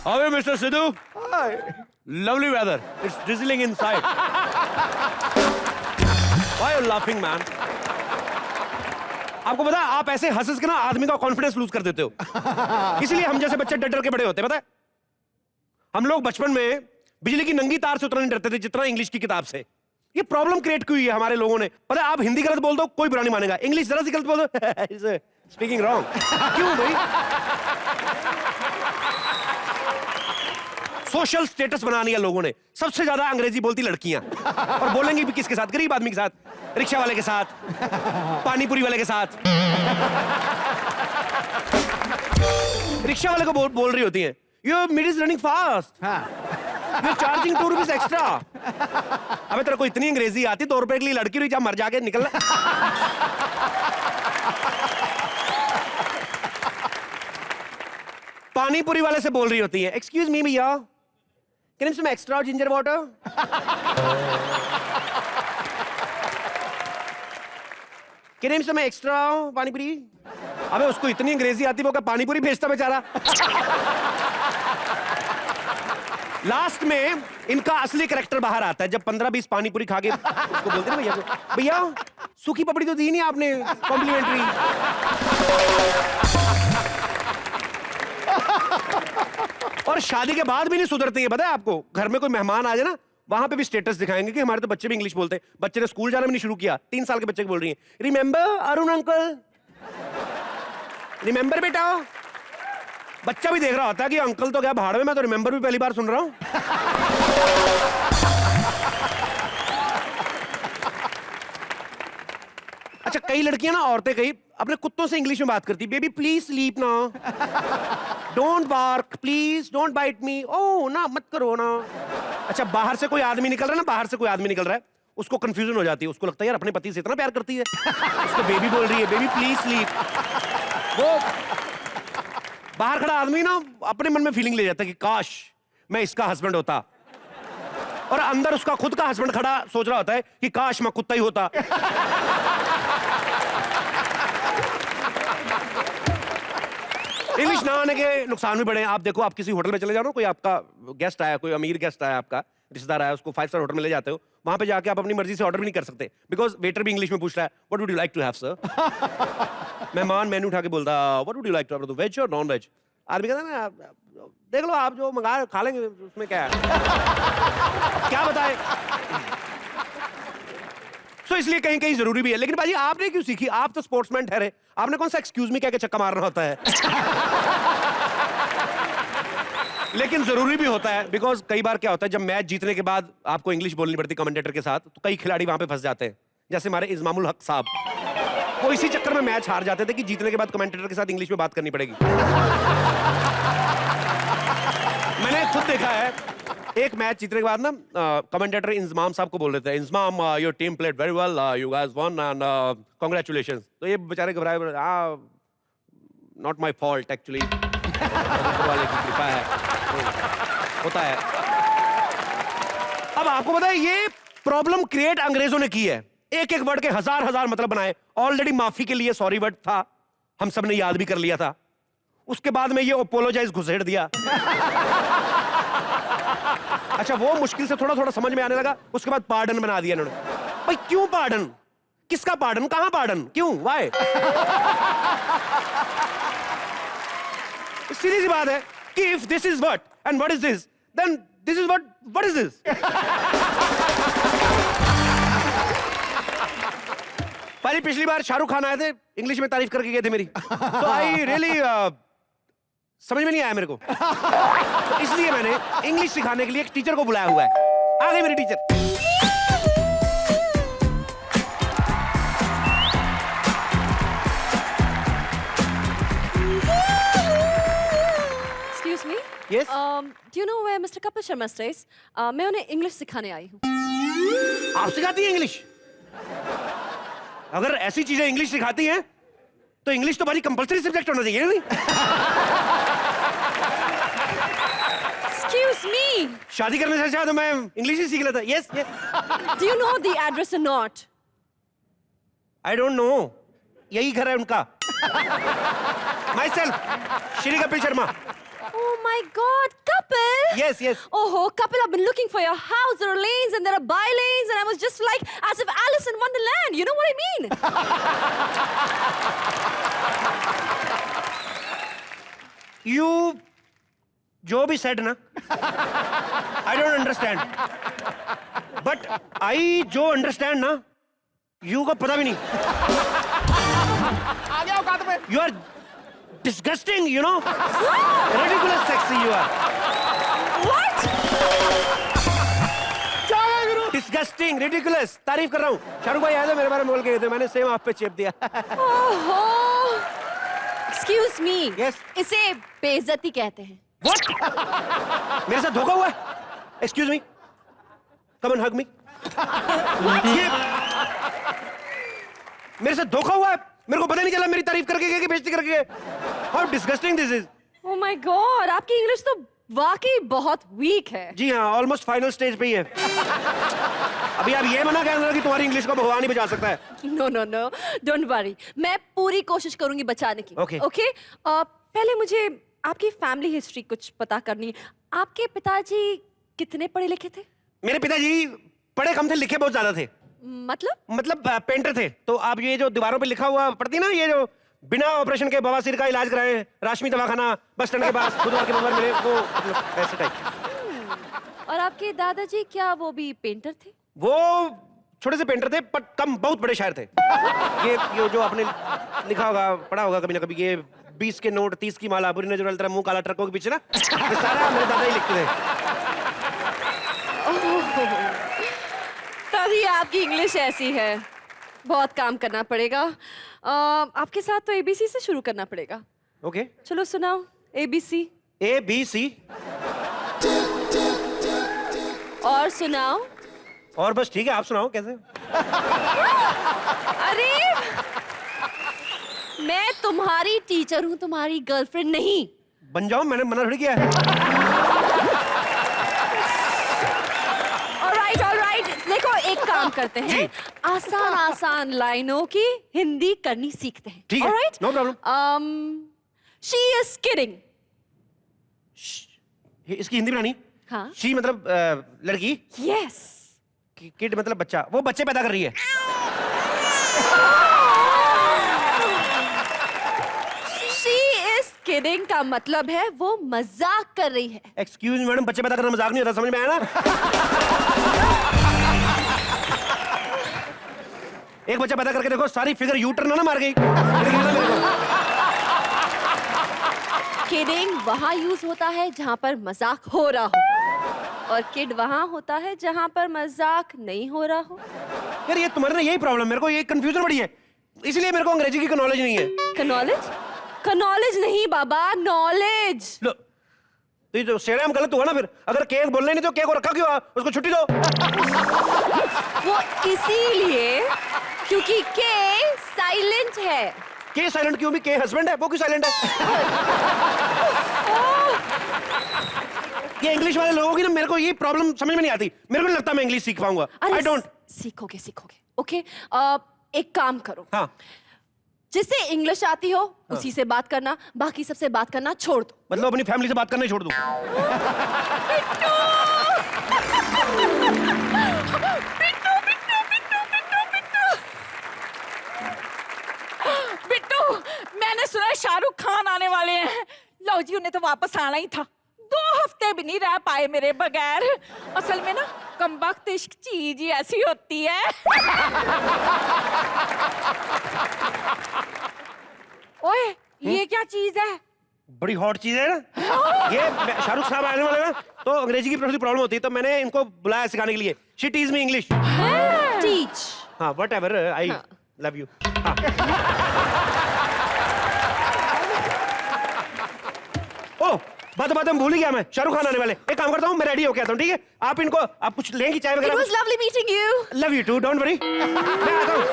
How are you, Mr. Sidhu? Hi. Lovely weather. It's drizzling inside. Why are you laughing, man? आपको पता है आप ऐसे हंस के ना आदमी का कॉन्फिडेंस लूज कर देते हो। इसलिए हम जैसे बच्चे डर डर के बड़े होते हैं, पता है? हम लोग बचपन में बिजली की नंगी तार से उतना नहीं डरते थे जितना इंग्लिश की किताब से। ये प्रॉब्लम क्रिएट की हुई है हमारे लोगों ने। पता है आप हिंदी गलत बोल दो कोई बुरा नहीं मानेगा, इंग्लिश जरा सी गलत बोल दो स्पीकिंग रॉन्ग। क्यों भाई? सोशल स्टेटस बना लिया लोगों ने। सबसे ज्यादा अंग्रेजी बोलती लड़कियां, और बोलेंगी भी किसके साथ? गरीब आदमी के साथ, रिक्शा वाले के साथ, पानीपुरी वाले के साथ। रिक्शा वाले को बोल रही होती हैं, your meter is running fast, you charging 2 rupees extra. अबे तेरे को इतनी अंग्रेजी आती, 2 रुपए के लिए लड़की रही, जा मर जाके निकल। पानीपुरी वाले से बोल रही होती है, एक्सक्यूज मी भैया, can you some extra ginger water? Can you some extra panipuri? अबे उसको इतनी अंग्रेजी आती, वो क्या पानीपुरी भेजता बेचारा। लास्ट में इनका असली कैरेक्टर बाहर आता है जब 15-20 पानीपुरी खा के उसको बोलते हैं भैया को, भैया सूखी पपड़ी तो दी नहीं आपने कॉम्प्लीमेंट्री। और शादी के बाद भी नहीं सुधरते हैं, पता है आपको? घर में कोई मेहमान आ जाए ना, वहां पे भी स्टेटस दिखाएंगे कि हमारे तो बच्चे भी इंग्लिश बोलते हैं। बच्चे ने स्कूल जाना भी नहीं शुरू किया, 3 साल के बच्चे को बोल रही है, रिमेंबर अरुण अंकल, रिमेंबर बेटा। बच्चा भी देख रहा होता है कि अंकल तो क्या भाड़ में, मैं तो रिमेंबर भी पहली बार सुन रहा हूं। अच्छा, कई लड़कियां ना, औरतें कई अपने कुत्तों से इंग्लिश में बात करती, बेबी प्लीज स्लीप ना, don't bark please, don't bite me, oh ना मत करो ना। अच्छा, बाहर से कोई आदमी निकल रहा है ना, बाहर से कोई आदमी निकल रहा है, उसको कंफ्यूजन हो जाती है, उसको लगता है यार अपने पति से इतना प्यार करती है, उसको बेबी बोल रही है, बेबी प्लीज स्लीप। वो बाहर खड़ा आदमी ना अपने मन में फीलिंग ले जाता है कि काश मैं इसका हस्बैंड होता, और अंदर उसका खुद का हस्बैंड खड़ा सोच रहा होता है कि काश मैं कुत्ता ही होता। इंग्लिश ना आने के नुकसान भी बड़े हैं। आप देखो, आप किसी होटल में चले जाओ ना, कोई आपका गेस्ट आया, कोई अमीर गेस्ट आया, आपका रिश्तेदार आया, उसको 5 स्टार होटल में ले जाते हो, वहां पे जाके आप अपनी मर्जी से ऑर्डर भी नहीं कर सकते, बिकॉज वेटर भी इंग्लिश में पूछ रहा है, what would you like to have sir? मेहमान मेन्यू उठा के बोलता, what would you like to have, veg और नॉन वेज? आदमी कहता है ना, देख लो आप जो मंगा खा लेंगे, उसमें क्या है। क्या बताए। सो इसलिए कहीं कहीं जरूरी भी है। लेकिन भाई आपने क्यों सीखी? आप तो स्पोर्ट्समैन ठहरे, आपने कौन सा एक्सक्यूज मी कह के चक्का मारना होता है। लेकिन जरूरी भी होता है, बिकॉज कई बार क्या होता है, जब मैच जीतने के बाद आपको इंग्लिश बोलनी पड़ती कमेंटेटर के साथ, तो कई खिलाड़ी वहां पे फंस जाते हैं, जैसे हमारे इस्मामुल हक साहब, वो इसी चक्कर में मैच हार जाते थे कि जीतने के बाद कमेंटेटर के साथ इंग्लिश में बात करनी पड़ेगी। मैंने खुद देखा है, एक मैच जीतने के बाद ना कमेंटेटर इंजमाम साहब को बोल रहे थे, Inzamam your team played very well, you guys one and congratulations. तो ये बेचारे घबराए, नॉट माय फॉल्ट एक्चुअली, वाले की कृपा है, होता है। अब आपको पता है ये प्रॉब्लम क्रिएट अंग्रेजों ने की है, एक एक वर्ड के हजार मतलब बनाए। ऑलरेडी माफी के लिए सॉरी वर्ड था, हम सब ने याद भी कर लिया था, उसके बाद में ये अपोलोजाइज घुसेड़ दिया। अच्छा, वो मुश्किल से थोड़ा थोड़ा समझ में आने लगा, उसके बाद पार्डन बना दिया इन्होंने। भाई क्यों पार्डन? किसका पार्डन? कहां पार्डन? क्यों? वाई? सीधी सी बात है कि if this is what and what is this, then this is what is this. भाई पिछली बार शाहरुख खान आए थे, इंग्लिश में तारीफ करके गए थे मेरी, तो आई रियली समझ में नहीं आया मेरे को, तो इसलिए मैंने इंग्लिश सिखाने के लिए एक टीचर को बुलाया हुआ है। आ गई मेरी teacher. Excuse me? Yes? Do you know where Mr. Kapil Sharma stays? मैं उन्हें इंग्लिश सिखाने आई हूँ। आप सिखाती हैं इंग्लिश? अगर ऐसी चीजें इंग्लिश सिखाती हैं तो इंग्लिश तो भारी कंपलसरी सब्जेक्ट होना चाहिए नहीं? Excuse me? शादी करने से अच्छा तो मैं इंग्लिश ही सीख लेता। Yes, yes. Do you know the address or not? I don't know. यही घर है उनका। Myself, Shri Kapil Sharma. Oh my God, Kapil! Yes, yes. Oh, Kapil, I've been looking for your house. There are lanes and there are by lanes, and I was just like as if Alice in Wonderland. You know what I mean? You जो भी said ना, I don't understand. But I जो understand ना, you को पता भी नहीं. आ गया औकात में। You are disgusting, you know. Ridiculous sexy you are. What? क्या है गुरु? Disgusting, ridiculous. तारीफ कर रहा हूँ. शाहरुख भाई आए थे मेरे बारे में बोल के गए थे. मैंने सेम आप पे चेप दिया. Oh, excuse me. Yes. इसे बेइज्जती कहते हैं. What? मेरे साथ धोखा हुआ है? Excuse me. Come and hug me. ये मेरे साथ धोखा हुआ है? मेरे को पता नहीं चला मेरी तारीफ करके गए कि बेइज्जती करके गए. How disgusting this is. Oh my God, आपकी इंग्लिश तो वाकई बहुत वीक है. जी हाँ, ऑलमोस्ट फाइनल स्टेज पे ही है. अभी आप ये मना कहना कि तुम्हारी इंग्लिश को भगवान ही बचा सकता है. No no no, don't worry. मैं पूरी कोशिश करूंगी बचाने की. Okay. ओके. पहले मुझे आपकी फैमिली हिस्ट्री कुछ पता करनी है. आपके पिताजी कितने पढ़े लिखे थे? मेरे पिताजी पढ़े कम थे, लिखे बहुत ज्यादा थे. मतलब पेंटर थे. तो आप ये जो दीवारों पे लिखा हुआ पढ़ती ना, ये जो बिना ऑपरेशन के बवासीर का इलाज कराए, राशमी दवाखाना बस स्टैंड के पास बुधवार के बुधवार मिले, वो मतलब ऐसे टाइप. और आपके दादाजी क्या वो भी पेंटर थे? वो छोटे से पेंटर थे, पर कम बहुत बड़े शायर थे. ये जो आपने लिखा होगा, पढ़ा होगा कभी ना कभी, ये 20 के नोट 30 की माला, बुरी नजर वाली तरह मुंह काला ट्रकों के पीछे ना, ये सारा मेरे दादा ही लिखते थे. तभी आपकी इंग्लिश ऐसी है. बहुत काम करना पड़ेगा. आपके साथ तो ABC से शुरू करना पड़ेगा. ओके. चलो सुनाओ ABC. ABC. और सुनाओ. और बस ठीक है, आप सुनाओ कैसे. अरे मैं तुम्हारी टीचर हूँ, तुम्हारी गर्लफ्रेंड नहीं. बन जाओ, मैंने मना थोड़ी किया है. ऑलराइट. देखो एक काम करते हैं, आसान आसान लाइनों की हिंदी करनी सीखते हैं. ठीक है, no problem. She is kidding. इसकी हिंदी बनानी. हाँ. शी मतलब लड़की. Yes. किड मतलब बच्चा. वो बच्चे पैदा कर रही है. She is kidding का मतलब है वो मजाक कर रही है. एक्सक्यूज मैडम, बच्चे पैदा करना मजाक नहीं होता, समझ में आया ना. एक बच्चा पैदा करके देखो, सारी फिगर यू टर्न ना मार गई. किडिंग वहां यूज होता है जहां पर मजाक हो रहा हो, और किड वहां होता है जहां पर मजाक नहीं हो रहा हो. यार ये तुम्हारे ना यही प्रॉब्लम, मेरे को ये कंफ्यूजन बड़ी है, इसलिए मेरे को अंग्रेजी की नॉलेज नहीं है. नॉलेज नहीं बाबा, नॉलेज. लो, तो ये जो शेराम गलत हुआ ना, फिर अगर केक बोलना नहीं तो केक को रखा क्यों, उसको छुट्टी दो. वो इसीलिए क्योंकि के साइलेंट है. के साइलेंट क्यों? भी के हस्बैंड है, वो क्यों साइलेंट है? ये इंग्लिश वाले लोगों की ना मेरे को ये प्रॉब्लम समझ में नहीं आती. मेरे को नहीं लगता मैं इंग्लिश सीख पाऊंगा. I don't. सीखोगे. ओके. एक काम करो. हाँ. जिसे इंग्लिश आती हो उसी से बात करना, बाकी सबसे बात करना छोड़ दो. मतलब अपनी फैमिली से बात करना ही छोड़ दूं? बिट्टू, मैंने सुना शाहरुख खान आने वाले हैं. लो जी, उन्हें तो वापस आना ही था. 2 हफ्ते भी नहीं रह पाए मेरे बगैर. असल में ना कमबख्त इश्क चीज ही ऐसी होती है. ओए, ये क्या चीज है? बड़ी हॉट चीज है ना. ये शाहरुख साहब आने वाले ना, तो अंग्रेजी की प्रॉब्लम होती है, तो मैंने इनको बुलाया सिखाने के लिए. She teaches me English. Teach. हाँ, whatever, I love you. Oh, बात में भूल ही गया मैं, शाहरुख खान आने वाले. एक काम करता हूँ, मैं रेडी होके आता हूँ. ठीक है, आप इनको, आप कुछ लेंगी चाय It वगैरह? was lovely meeting you. Love you too, don't worry. मैं आता हूँ.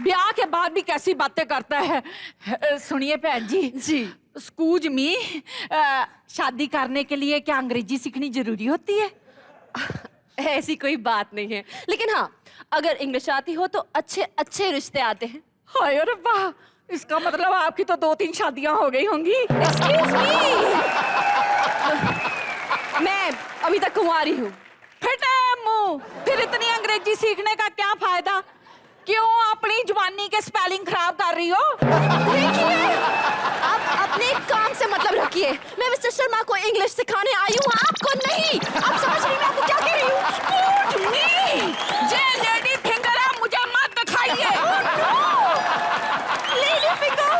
ब्याह के बाद भी कैसी बातें करता है. सुनिए भैन जी. एक्सक्यूज मी, शादी करने के लिए क्या अंग्रेजी सीखनी जरूरी होती है? ऐसी कोई बात नहीं है, लेकिन हाँ, अगर इंग्लिश आती हो तो अच्छे अच्छे रिश्ते आते हैं. हाय रब्बा, इसका मतलब आपकी तो 2-3 शादियां हो गई होंगी। Excuse me! मैं अभी तक कुंवारी हूँ। फटे मुंह, फिर इतनी अंग्रेजी सीखने का क्या फायदा? क्यों अपनी जुबानी के स्पेलिंग खराब कर रही हो? देखिए, आप अपने काम से मतलब रखिए। मैं मिस्टर शर्मा को इंग्लिश सिखाने आई हूँ, आपको नहीं। आप समझ रही हैं मैं आपको क्या कह रही हूँ? Excuse me! ये लेडी फिंगर है, मुझे मत दिखाइए। Lady finger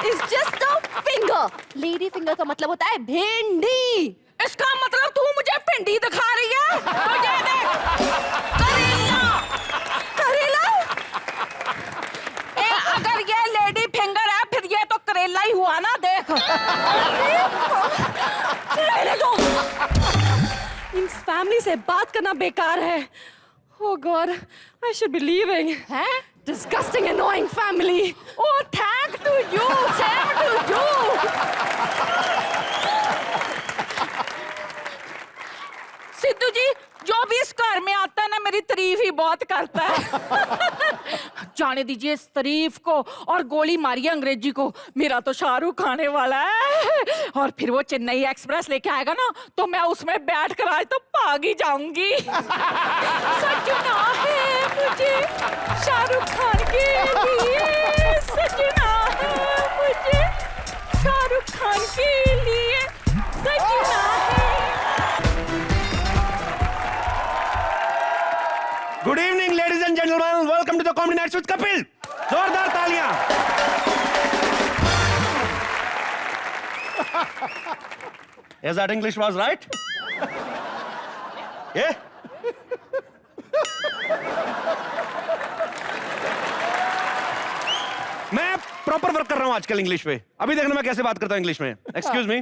is just a finger. Lady finger का मतलब होता है भिंडी। इसका मतलब तू मुझे भिंडी दिखा रही है? मुझे देख, करेला। करेला? अगर ये लेडी फिंगर है, फिर ये तो करेला ही हुआ ना, देख। रहने दो। इन फैमिली से बात करना बेकार है। Oh God, I should be leaving. हैं? Disgusting, annoying family. Oh, thank to you, same to you. Sidhu जी, जो भी इस घर में आता है ना, मेरी तारीफ ही बहुत करता है। जाने दीजिए इस तारीफ को, और गोली मारिए अंग्रेजी को। मेरा तो शाहरुख खाने वाला है, और फिर वो चेन्नई एक्सप्रेस लेके आएगा ना, तो मैं उसमें बैठ कर आज तो भाग ही जाऊंगी। सजना है मुझे शाहरुख खान के लिए, सजना है मुझे शाहरुख खान के लिए, सजना है। Good evening ladies and gentleman, welcome to the comedy nights with Kapil. जोरदार तालियां। Yes, that English was right? Yeah? मैं प्रॉपर वर्क कर रहा हूं आजकल इंग्लिश पे। अभी देखना मैं कैसे बात करता हूं इंग्लिश में। Excuse me,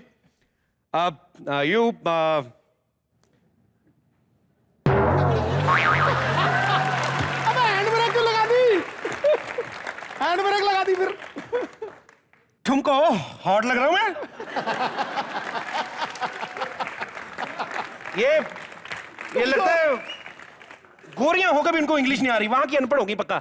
you hand brake क्यों लगा दी? हैंड ब्रेक लगा दी फिर। तुमको हॉट लग रहा हूं मैं? ये लगता है गोरियां होकर भी इनको इंग्लिश नहीं आ रही, वहां की अनपढ़ होगी पक्का।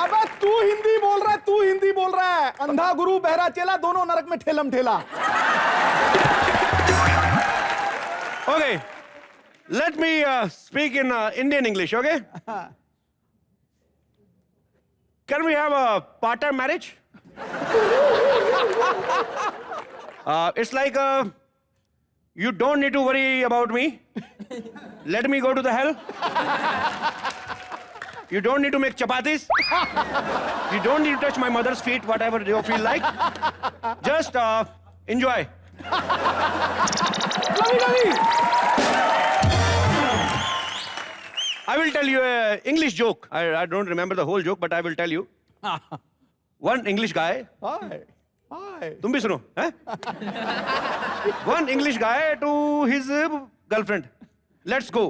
अबे तू हिंदी बोल रहा है, तू हिंदी बोल रहा है। अंधा गुरु बहरा चेला, दोनों नरक में ठेलम ठेला। Okay, let me speak in Indian English, okay? Can we have a part-time marriage? It's like you don't need to worry about me. Let me go to the hell. You don't need to make chapatis. You don't need to touch my mother's feet, whatever you feel like. Just enjoy. I will tell you an English joke. I don't remember the whole joke, but I will tell you. One English guy. हाय हाय। तुम भी सुनो, हैं? One English guy to his girlfriend. Let's go.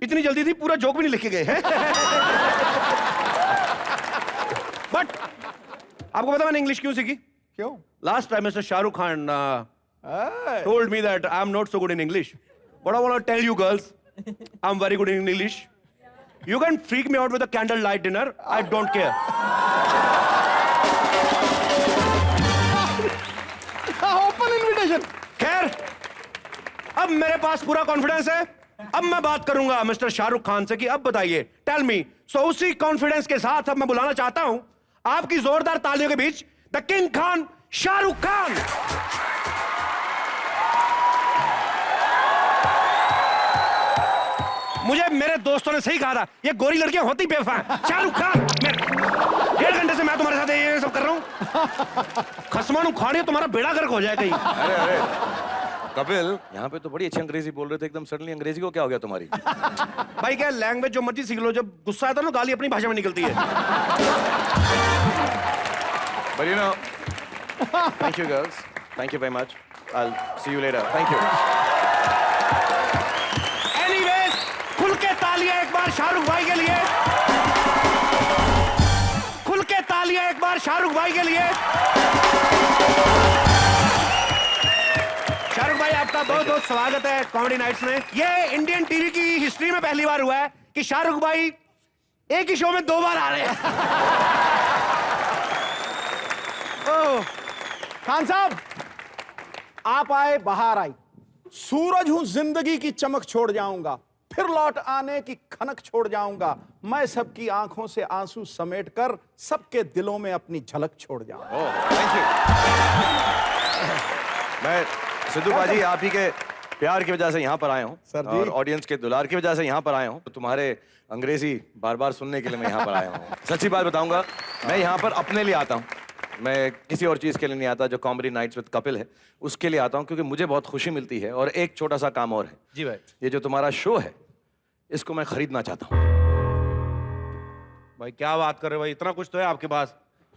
इतनी जल्दी थी, पूरा joke भी नहीं लिखे गए हैं। But आपको पता मैंने इंग्लिश क्यों सीखी? क्यों? Last time Mr. Shahrukh Khan told me that I'm not so good in English. But I want to tell you girls, I'm very good in English. You can freak me out with a candlelight dinner. I don't care. Open invitation. खैर, अब मेरे पास पूरा confidence है। अब मैं बात करूंगा mister Shahrukh Khan से कि अब बताइए, टेल मी। सो उसी कॉन्फिडेंस के साथ अब मैं बुलाना चाहता हूं आपकी जोरदार तालियों के बीच द किंग खान, शाहरुख खान। मुझे मेरे दोस्तों ने सही कहा था, ये गोरी लड़कियां होती बेवफा। शाहरुख खान, 1.5 घंटे से मैं तुम्हारे साथ ये सब कर रहा हूं। खसमानू खाने तुम्हारा बेड़ा गर्क हो जाए कहीं। अरे अरे कपिल, यहाँ पे तो बड़ी अच्छी अंग्रेजी बोल रहे थे, एकदम सडनली अंग्रेजी को क्या हो गया तुम्हारी? भाई क्या लैंग्वेज जो मर्जी सीख लो, जब गुस्सा आता है ना गाली अपनी भाषा में निकलती है। But you know, thank you girls, thank you very much. I'll see you later. Thank you. Anyways, खुल के तालियां एक बार शाहरुख भाई के लिए। खुल के तालियां एक बार शाहरुख भाई के लिए। शाहरुख भाई आपका बहुत बहुत स्वागत है कॉमेडी नाइट्स में। ये इंडियन टीवी की हिस्ट्री में पहली बार हुआ है कि शाहरुख भाई एक ही शो में 2 बार आ रहे हैं। ओह, खान साहब, आप आए बहार आई। सूरज हूं, जिंदगी की चमक छोड़ जाऊंगा, फिर लौट आने की खनक छोड़ जाऊंगा। मैं सबकी आंखों से आंसू समेट कर सबके दिलों में अपनी झलक छोड़ जाऊंगा। ओह, थैंक यू। मैं सिद्धू बाजी आप ही के प्यार की वजह से यहाँ पर आया हूँ सर जी। और ऑडियंस के दुलार की वजह से यहाँ पर आया हूँ। तो तुम्हारे अंग्रेजी बार बार सुनने के लिए मैं यहाँ पर आया हूँ। सच्ची बात बताऊंगा, मैं यहाँ पर अपने लिए आता हूँ, मैं किसी और चीज़ के लिए नहीं आता। जो कॉमेडी नाइट्स विद कपिल है उसके लिए आता हूँ, क्योंकि मुझे बहुत खुशी मिलती है। और एक छोटा सा काम और है जी भाई। ये जो तुम्हारा शो है इसको मैं खरीदना चाहता हूँ। भाई क्या बात कर रहे हो भाई, इतना कुछ तो है आपके पास।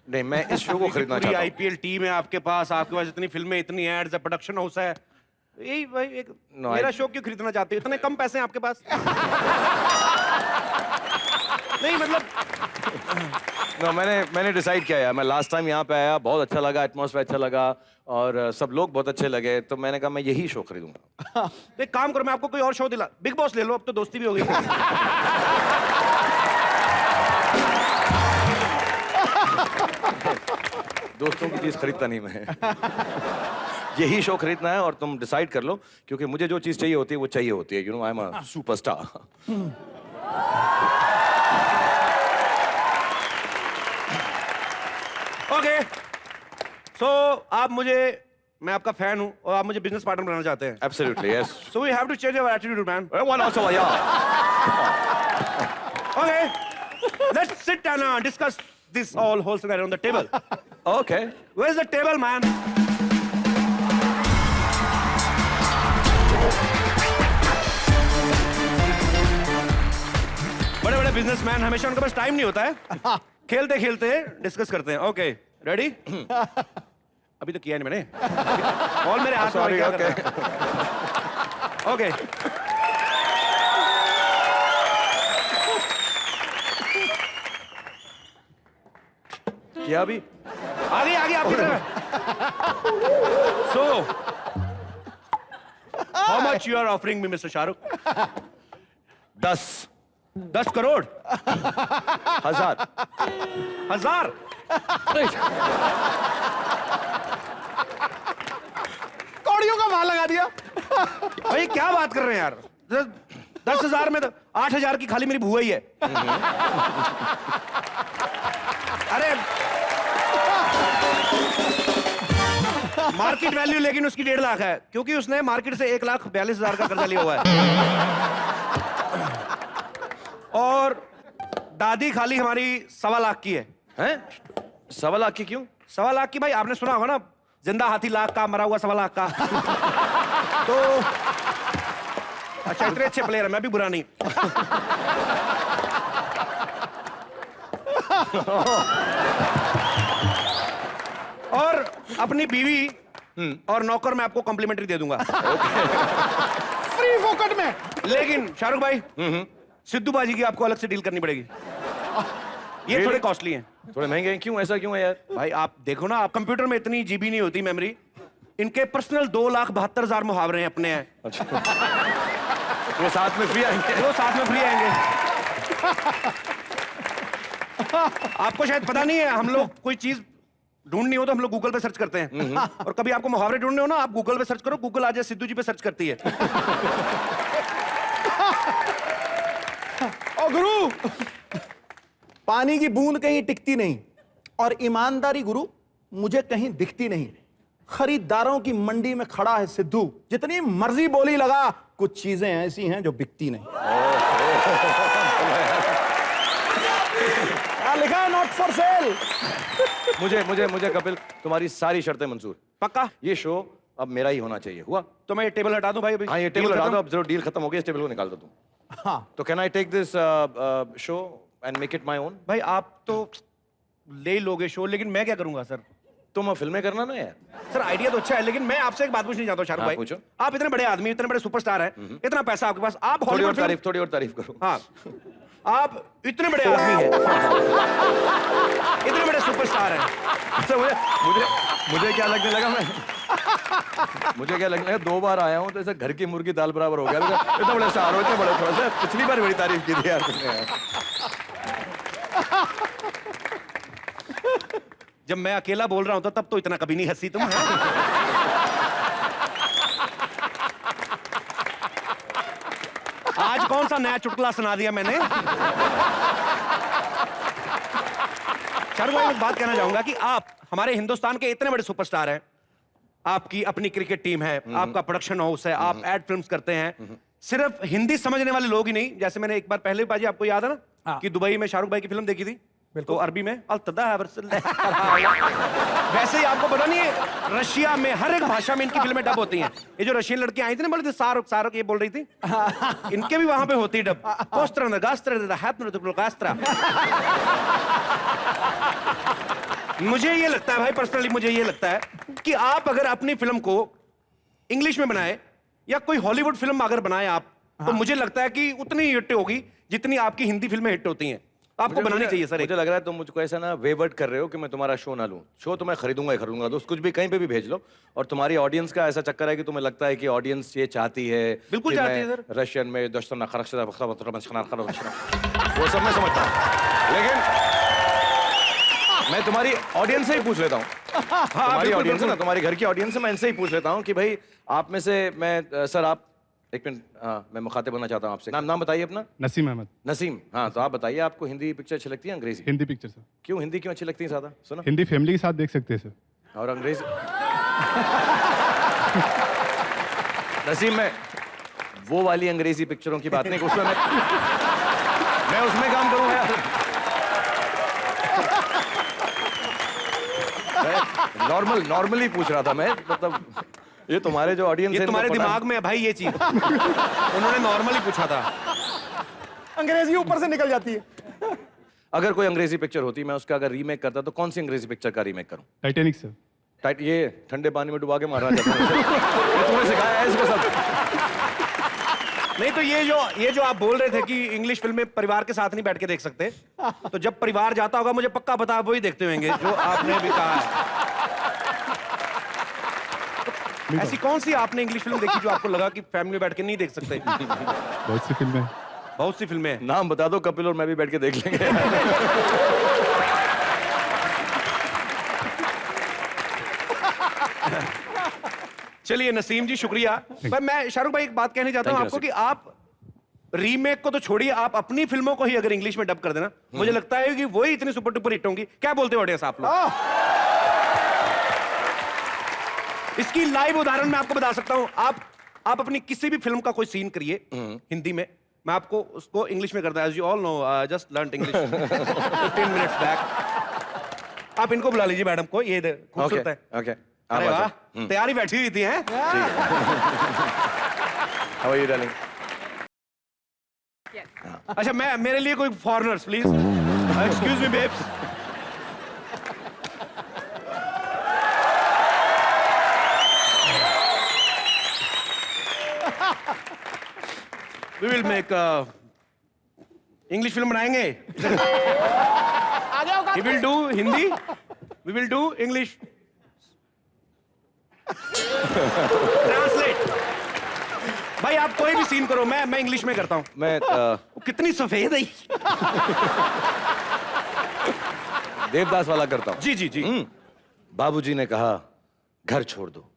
नहीं, मैं इस शो को खरीदना चाहता हूँ। आईपीएल टीम है आपके पास इतनी फिल्में, इतनी एड्स है, प्रोडक्शन हाउस है। यही भाई एक No, मेरा I- शो क्यों खरीदना चाहते हो? इतने कम पैसे हैं आपके पास। नहीं मतलब No, मैंने डिसाइड किया यार, मैं लास्ट टाइम यहाँ पे आया, बहुत अच्छा लगा, एटमॉस्फेयर अच्छा लगा और सब लोग बहुत अच्छे लगे, तो मैंने कहा मैं यही शो खरीदूंगा। तो एक काम करो, मैं आपको कोई और शो दिला, बिग बॉस ले लो, अब तो दोस्ती भी हो गई। दोस्तों की चीज खरीदता नहीं मैं। यही शो खरीदना है और तुम डिसाइड कर लो, क्योंकि मुझे जो चीज चाहिए होती है वो चाहिए होती है। You know, I am a superstar. Okay, so आप मुझे, मैं आपका फैन हूं और आप मुझे बिजनेस पार्टनर बनाना चाहते हैं। Absolutely, yes. So we have to change our attitude man. What also ya. Okay, let's sit and discuss this all whole scenario on the table. Okay. Where's the table, man? बड़े बड़े businessman, हमेशा उनके पास time नहीं होता है। खेलते खेलते discuss करते हैं। Okay, ready? अभी तो किया नहीं मैंने। ऑल मेरे हाथ में Sorry, क्या okay. करना है? ओके, क्या अभी? आगे आगे आपकी तरफ। So, how much you are offering me, Mr. Shahrukh? 10 crore? 1000। 1000? कौड़ियों का भाव लगा दिया। भाई क्या बात कर रहे हैं यार? 10,000 में तो 8,000 की खाली मेरी बुआ ही है। अरे मार्केट वैल्यू लेकिन उसकी 1.5 लाख है, क्योंकि उसने मार्केट से 1,42,000 का कर्जा लिया हुआ है। और दादी खाली हमारी 1.25 लाख की है। हैं? 1.25 लाख की क्यों? 1.25 लाख की भाई, आपने सुना होगा ना, जिंदा हाथी लाख का, मरा हुआ 1.25 लाख का। तो अच्छा, इतने अच्छे प्लेयर है, मैं भी बुरा नहीं। और अपनी बीवी और नौकर मैं आपको कॉम्प्लीमेंट्री दे दूंगा। फ्री फोकट में। लेकिन शाहरुख भाई, सिद्धू बाजी की आपको अलग से डील करनी पड़ेगी। ये थोड़े कॉस्टली हैं। थोड़े महंगे हैं, क्यों? ऐसा क्यों है यार? भाई आप देखो ना, आप कंप्यूटर में इतनी जीबी नहीं होती मेमोरी। इनके पर्सनल 2,72,000 मुहावरे हैं अपने हैं। अच्छा। वो साथ में फ्री आएंगे? वो साथ में फ्री आएंगे। आपको शायद पता नहीं है, हम लोग कोई चीज ढूंढनी हो तो हम लोग गूगल पे सर्च करते हैं। और कभी आपको मुहावरे ढूंढने हो ना, आप गूगल पे सर्च करो, गूगल आ जाए सिद्धू जी पे सर्च करती है। ओ गुरु, पानी की बूंद कहीं टिकती नहीं और ईमानदारी गुरु मुझे कहीं दिखती नहीं। खरीदारों की मंडी में खड़ा है सिद्धू, जितनी मर्जी बोली लगा, कुछ चीजें ऐसी हैं जो बिकती नहीं। लिखा है नॉट फॉर सेल। मुझे कपिल तुम्हारी सारी शर्तें मंजूर। पक्का? ये शो अब मेरा ही होना चाहिए। हुआ? तो मैं ये टेबल हटा दूं भाई अभी? हाँ, ये टेबल Deal हटा खत्म? दो, अब जरूर डील खत्म हो गई, इस टेबल को निकाल दो तुम। हाँ, तो can I take this show and make it my own? भाई आप तो ले ही लोगे शो, लेकिन मैं क्या करूंगा सर? तुम फिल्में करना ना यार। सर आइडिया तो अच्छा है, लेकिन मैं आपसे एक बात पूछना चाहता हूँ शाहरुख हाँ, भाई। पूछो। आप इतने बड़े आदमी, इतने बड़े सुपरस्टार हैं, इतना पैसा आपके पास, आप थोड़ी और हॉलीवुड तारीफ, थोड़ी और तारीफ करो। हाँ, आप इतने बड़े आदमी हैं, इतने बड़े सुपरस्टार हैं। अच्छा, मुझे क्या लगने लगा, मैं मुझे क्या लगता है 2 बार आया हूँ तो ऐसे घर की मुर्गी दाल बराबर हो गया। इतना बड़े स्टार हो, इतने बड़े थोड़ा सा। पिछली बार बड़ी तारीफ की थी यार तुमने। जब मैं अकेला बोल रहा हूं तब तो इतना कभी नहीं हंसी तुम। आज कौन सा नया चुटकुला सुना दिया मैंने? शाहरुख भाई, एक बात कहना चाहूंगा कि आप हमारे हिंदुस्तान के इतने बड़े सुपरस्टार हैं, आपकी अपनी क्रिकेट टीम है, आपका प्रोडक्शन हाउस है, आप एड फिल्म्स करते हैं, सिर्फ हिंदी समझने वाले लोग ही नहीं, जैसे मैंने एक बार पहले भी बाजी आपको याद है ना कि दुबई में शाहरुख भाई की फिल्म देखी थी, तो अरबी में वैसे ही आपको पता नहीं है रशिया में हर एक भाषा में इनकी फिल्में डब होती हैं। ये जो रशियन लड़की आई थी ना, बोली थी शाहरुख शाहरुख, ये बोल रही थी, इनके भी वहां पे होती है डब। मुझे ये लगता है भाई, पर्सनली मुझे ये लगता है कि आप अगर अपनी फिल्म को इंग्लिश में बनाए या कोई हॉलीवुड फिल्म अगर बनाए आप, तो मुझे लगता है कि उतनी हिट होगी जितनी आपकी हिंदी फिल्में हिट होती हैं। आपको बनानी चाहिए सर। मुझे लग रहा है तुम मुझको ऐसा ना वेवर्ट कर रहे हो कि मैं तुम्हारा शो ना लूं। शो तो मैं खरीदूंगा ही खरीदूंगा, तो कुछ भी कहीं पे भी भेज लो। और तुम्हारी ऑडियंस का ऐसा चक्कर है कि तुम्हें लगता है कि ऑडियंस ये चाहती है, बिल्कुल कि चाहती है मैं सर। रशियन में वो सब मैं समझता हूँ, लेकिन मैं तुम्हारी ऑडियंस से ही पूछ लेता हूँ। तुम्हारी ऑडियंस है ना, तुम्हारी घर की ऑडियंस है, मैं इनसे ही पूछ लेता हूँ कि भाई आप में से मैं सर आप एक मिनट, हाँ मैं मुखातिब बनना चाहता हूँ आपसे। नाम बताइए अपना। नसीम अहमद। नसीम, हाँ तो आप बताइए आपको हिंदी पिक्चर अच्छी लगती है अंग्रेजी? Hindi picture sir. क्यों हिंदी क्यों अच्छी लगती है ज्यादा? सुनो, हिंदी फैमिली के साथ देख सकते हैं सर। और अंग्रेजी? नसीम, मैं वो वाली अंग्रेजी पिक्चरों की बात नहीं, उसमें मैं उसमें काम करूंगा यार। नॉर्मली पूछ रहा था मैं, मतलब ये तुम्हारे जो ऑडियंस है, ये तुम्हारे दिमाग में है भाई ये चीज। उन्होंने नॉर्मली पूछा था। अंग्रेजी ऊपर से निकल जाती है। अगर कोई अंग्रेजी पिक्चर होती, मैं उसका अगर रीमेक करता तो कौन सी अंग्रेजी पिक्चर का रीमेक करूं? Titanic sir. ये ठंडे पानी में डुबा के मारना चाहता हूं। ये तूने सिखाया है इसको सब? नहीं तो ये जो आप बोल रहे थे कि इंग्लिश फिल्में परिवार के साथ नहीं बैठ के देख सकते, तो जब परिवार जाता होगा मुझे पक्का पता, वही देखते होंगे जो आपने भी कहा है। ऐसी कौन सी आपने इंग्लिश फिल्म देखी जो आपको लगा कि फैमिली बैठ के नहीं देख सकते? बहुत सी फिल्में। बहुत सी फिल्में हैं। नाम बता दो, कपिल और मैं भी बैठ के देख लेंगे। चलिए नसीम जी शुक्रिया। पर मैं शाहरुख भाई एक बात कहनी चाहता हूं Thank you, आपको कि आप रीमेक को तो छोड़िए, आप अपनी फिल्मों को ही अगर इंग्लिश में डब कर देना, मुझे लगता है कि वही इतनी सुपर डुपर हिट होंगी। क्या बोलते हो ऑडियंस आप लोग? इसकी लाइव उदाहरण मैं आपको बता सकता हूं। आप अपनी किसी भी फिल्म का कोई सीन करिए हिंदी में, मैं आपको उसको इंग्लिश में करता है। As you all know, just learn English 15 minutes back. आप इनको बुला लीजिए मैडम को, ये खूबसूरत है। ओके, अरे वाह, तैयारी बैठी हुई थी हैं? How are you darling? अच्छा, मेरे लिए कोई foreigners please. Excuse me babes. We will make English film बनाएंगे। We will do Hindi, we will do English. Translate. भाई आप कोई भी सीन करो, मैं इंग्लिश में करता हूं। मैं कितनी सफेद है। देवदास वाला करता हूँ। जी जी जी। बाबूजी ने कहा घर छोड़ दो।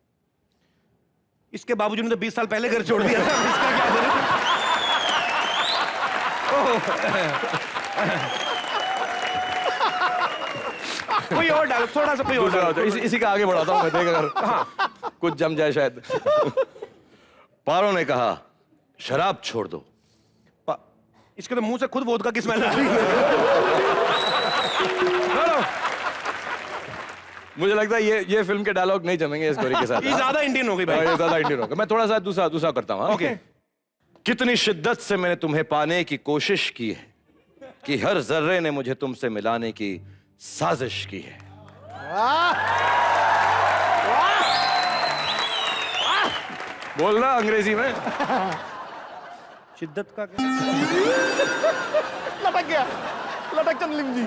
इसके बाबूजी ने तो 20 साल पहले घर छोड़ दिया था, इसका क्या जरूरत है? कोई और डालो, थोड़ा सा कोई और डालो। इसी का आगे बढ़ाता हूँ मैं, देख अगर कुछ जम जाए शायद। पारो ने कहा शराब छोड़ दो। इसके तो मुंह से खुद वोदका की स्मेल आ रही है। मुझे लगता है ये फिल्म के डायलॉग नहीं जमेंगे इस गोरी के साथ। ये ज्यादा इंडियन हो गई भाई। ये ज्यादा इंडियन होगा। मैं थोड़ा सा दूसरा करता हूँ। ओके। कितनी शिद्दत से मैंने तुम्हें पाने की कोशिश की है कि हर जर्रे ने मुझे तुमसे मिलाने की साजिश की है। बोलना अंग्रेजी में। शिद्दत का क्या? लटक गया, लटक चंद लिम जी।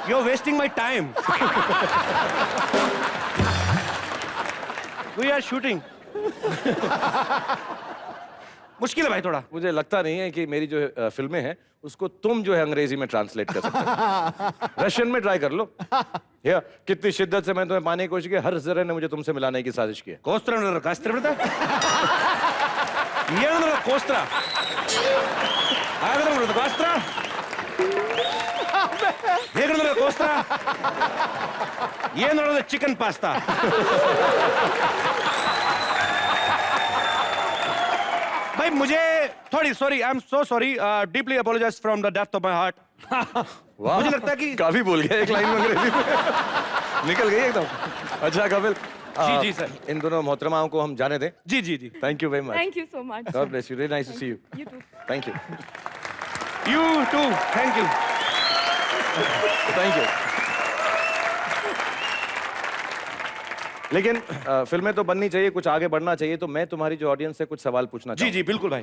You're wasting my time. We are shooting. मुश्किल है भाई थोड़ा। मुझे लगता नहीं है कि मेरी जो फिल्में हैं उसको तुम जो है अंग्रेजी में ट्रांसलेट कर सकते हो। रशियन में ट्राई कर लो। या कितनी शिद्दत से मैं तुम्हें पाने की कोशिश की, हर जरा ने मुझे तुमसे मिलाने की साजिश की है। कोस्त्रा कास्त्रा ये कोस्त्रा आगे कास्त्रा ये कोस्त्रा ये चिकन पास्ता। भाई मुझे थोड़ी sorry, I am so sorry, deeply apologize from the depth of my heart. वाह, मुझे लगता है कि काफी बोल गया एक लाइन में अंग्रेजी में। निकल गई एकदम। अच्छा कपिल, जी जी सर, इन दोनों मोहतरमाओं को हम जाने दें। जी जी जी। Thank you very much. Thank you so much. God bless you, really nice to see you. You too. Thank you. You too, thank you. Thank you. लेकिन फिल्में तो बननी चाहिए, कुछ आगे बढ़ना चाहिए, तो मैं तुम्हारी जो ऑडियंस है कुछ सवाल पूछना जी जी बिल्कुल भाई।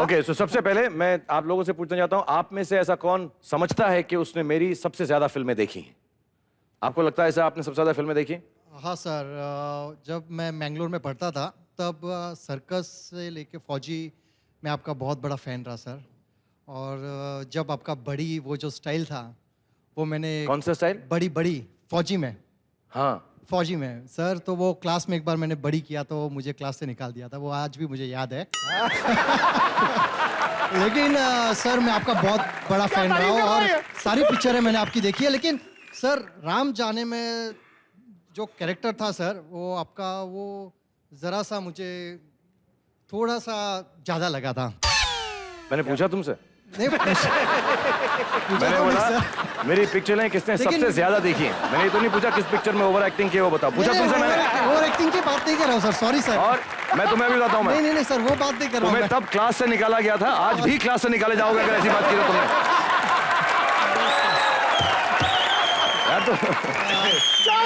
ओके, सो सबसे पहले मैं आप लोगों से पूछना चाहता हूं, आप में से ऐसा कौन समझता है कि उसने मेरी सबसे ज्यादा फिल्में देखी हैं? आपको लगता है ऐसा आपने सबसे ज्यादा फिल्में देखी? हाँ सर, जब मैं मैंगलोर में पढ़ता था तब सर्कस से लेके फौजी मैं आपका बहुत बड़ा फ़ैन रहा सर। और जब आपका बड़ी वो जो स्टाइल था वो मैंने कौन सा स्टाइल? बड़ी बड़ी फौजी में, हाँ, फौजी में सर, तो वो क्लास में एक बार मैंने बड़ी किया तो मुझे क्लास से निकाल दिया था, वो आज भी मुझे याद है। लेकिन सर मैं आपका बहुत बड़ा फ़ैन रहा हूँ और सारी पिक्चरें मैंने आपकी देखी है। लेकिन सर राम जाने में जो कैरेक्टर था सर, वो आपका वो ज़रा सा मुझे थोड़ा सा ज़्यादा लगा था। मैंने पूछा तुमसे? नहीं पूछा मैंने तो नहीं बोला सर। मेरी पिक्चरें किसने लेकिन- सबसे ज्यादा देखी हैं। मैंने ये तो नहीं पूछा किस पिक्चर में ओवर एक्टिंग की है, वो बताओ। पूछा तुमसे मैंने? ओवर एक्टिंग की बात नहीं कर रहा हूँ सर, सॉरी सर। और मैं तुम्हें भी बताता हूँ, नहीं मैं नहीं नहीं सर, वो बात नहीं कर रहा हूँ तुम्हें मैं। तब क्लास से निकाला गया था, आज भी क्लास से निकाले जाओगे अगर ऐसी बात की तो तुमने। यार तो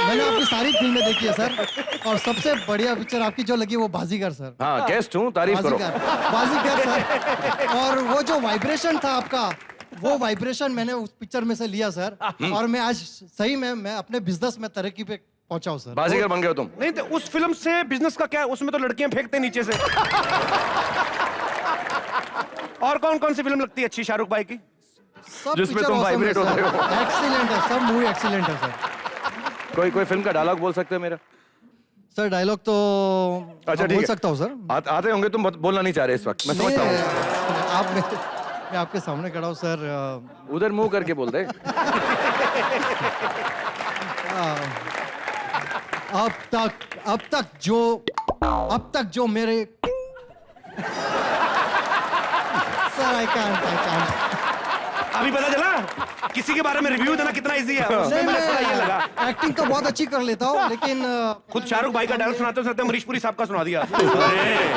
मैंने आपकी सारी फिल्में देखी है सर, और सबसे बढ़िया पिक्चर आपकी जो लगी वो बाजीगर सर। हाँ, गेस्ट हूँ, तारीफ करो। बाजीगर सर। और वो जो वाइब्रेशन था आपका, वो वाइब्रेशन मैंने उस पिक्चर में से लिया सर, और मैं आज सही में मैं अपने बिजनेस में तरक्की पे पहुंचा हूँ सर। बाजीगर बन गए हो तुम। नहीं तो उस फिल्म से बिजनेस का क्या है, उसमें तो लड़कियां फेंकते नीचे से। और कौन कौन सी फिल्म लगती है अच्छी शाहरुख भाई की? सब जिसमें पिक्चर तुम awesome है vibrate होते सर। हो। एक्सीलेंट है, सब मूवी एक्सीलेंट है सर। कोई फिल्म का डायलॉग बोल सकते हो मेरा? सर डायलॉग तो अच्छा हाँ, ठीक बोल है, सकता हूँ सर। आते होंगे, तुम बोलना नहीं चाह रहे इस वक्त, मैं नहीं, समझता हूँ। आप मैं आपके सामने खड़ा हूँ सर। उधर मुंह करके बोल दे। अब तक जो मेरे सर आई कांट अभी पता चला किसी के बारे में रिव्यू देना कितना इजी है। उसमें नहीं, मुझे थोड़ा ये लगा। मैं एक्टिंग तो बहुत अच्छी कर लेता हूँ, लेकिन खुद शाहरुख भाई का डायलॉग सुनाते सुनाते अमरीश पुरी साहब का सुना दिया। अरे,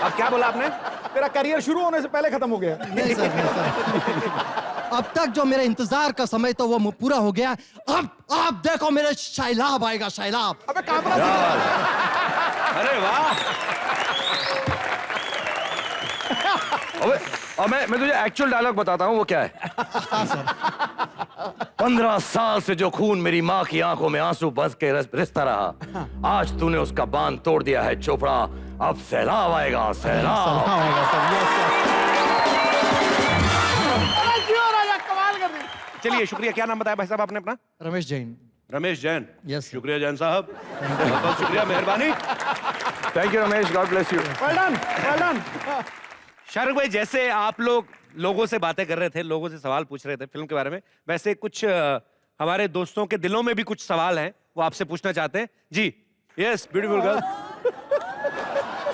अब क्या बोला आपने? तेरा करियर शुरू होने से पहले खत्म हो गया। नहीं सर, नहीं सर। अब तक जो मेरे इंतजार का समय तो वो पूरा हो गया। अब आप देखो मेरे शैलाब आएगा, शैलाब। अबे कामरा अरे वाह। अबे, और मैं तुझे एक्चुअल डायलॉग बताता हूँ वो क्या है। हाँ सर। 15 साल से जो खून मेरी माँ की आंखों में आंसू बस के रिश्ता रहा, आज तूने उसका बांध तोड़ दिया है चोपड़ा। अब सैलाब आएगा, सैलाब। चलिए शुक्रिया। क्या नाम बताया भाई साहब आपने अपना? रमेश जैन। रमेश जैन। Yes, sir. शुक्रिया जैन साहब, बहुत बहुत शुक्रिया, मेहरबानी। Thank you Ramesh, God bless you. Well done, well done. Shahrukh भाई, जैसे आप लोग लोगों से बातें कर रहे थे, लोगों से सवाल पूछ रहे थे फिल्म के बारे में, वैसे कुछ हमारे दोस्तों के दिलों में भी कुछ सवाल हैं, वो आपसे पूछना चाहते हैं। जी, यस, ब्यूटीफुल गर्ल।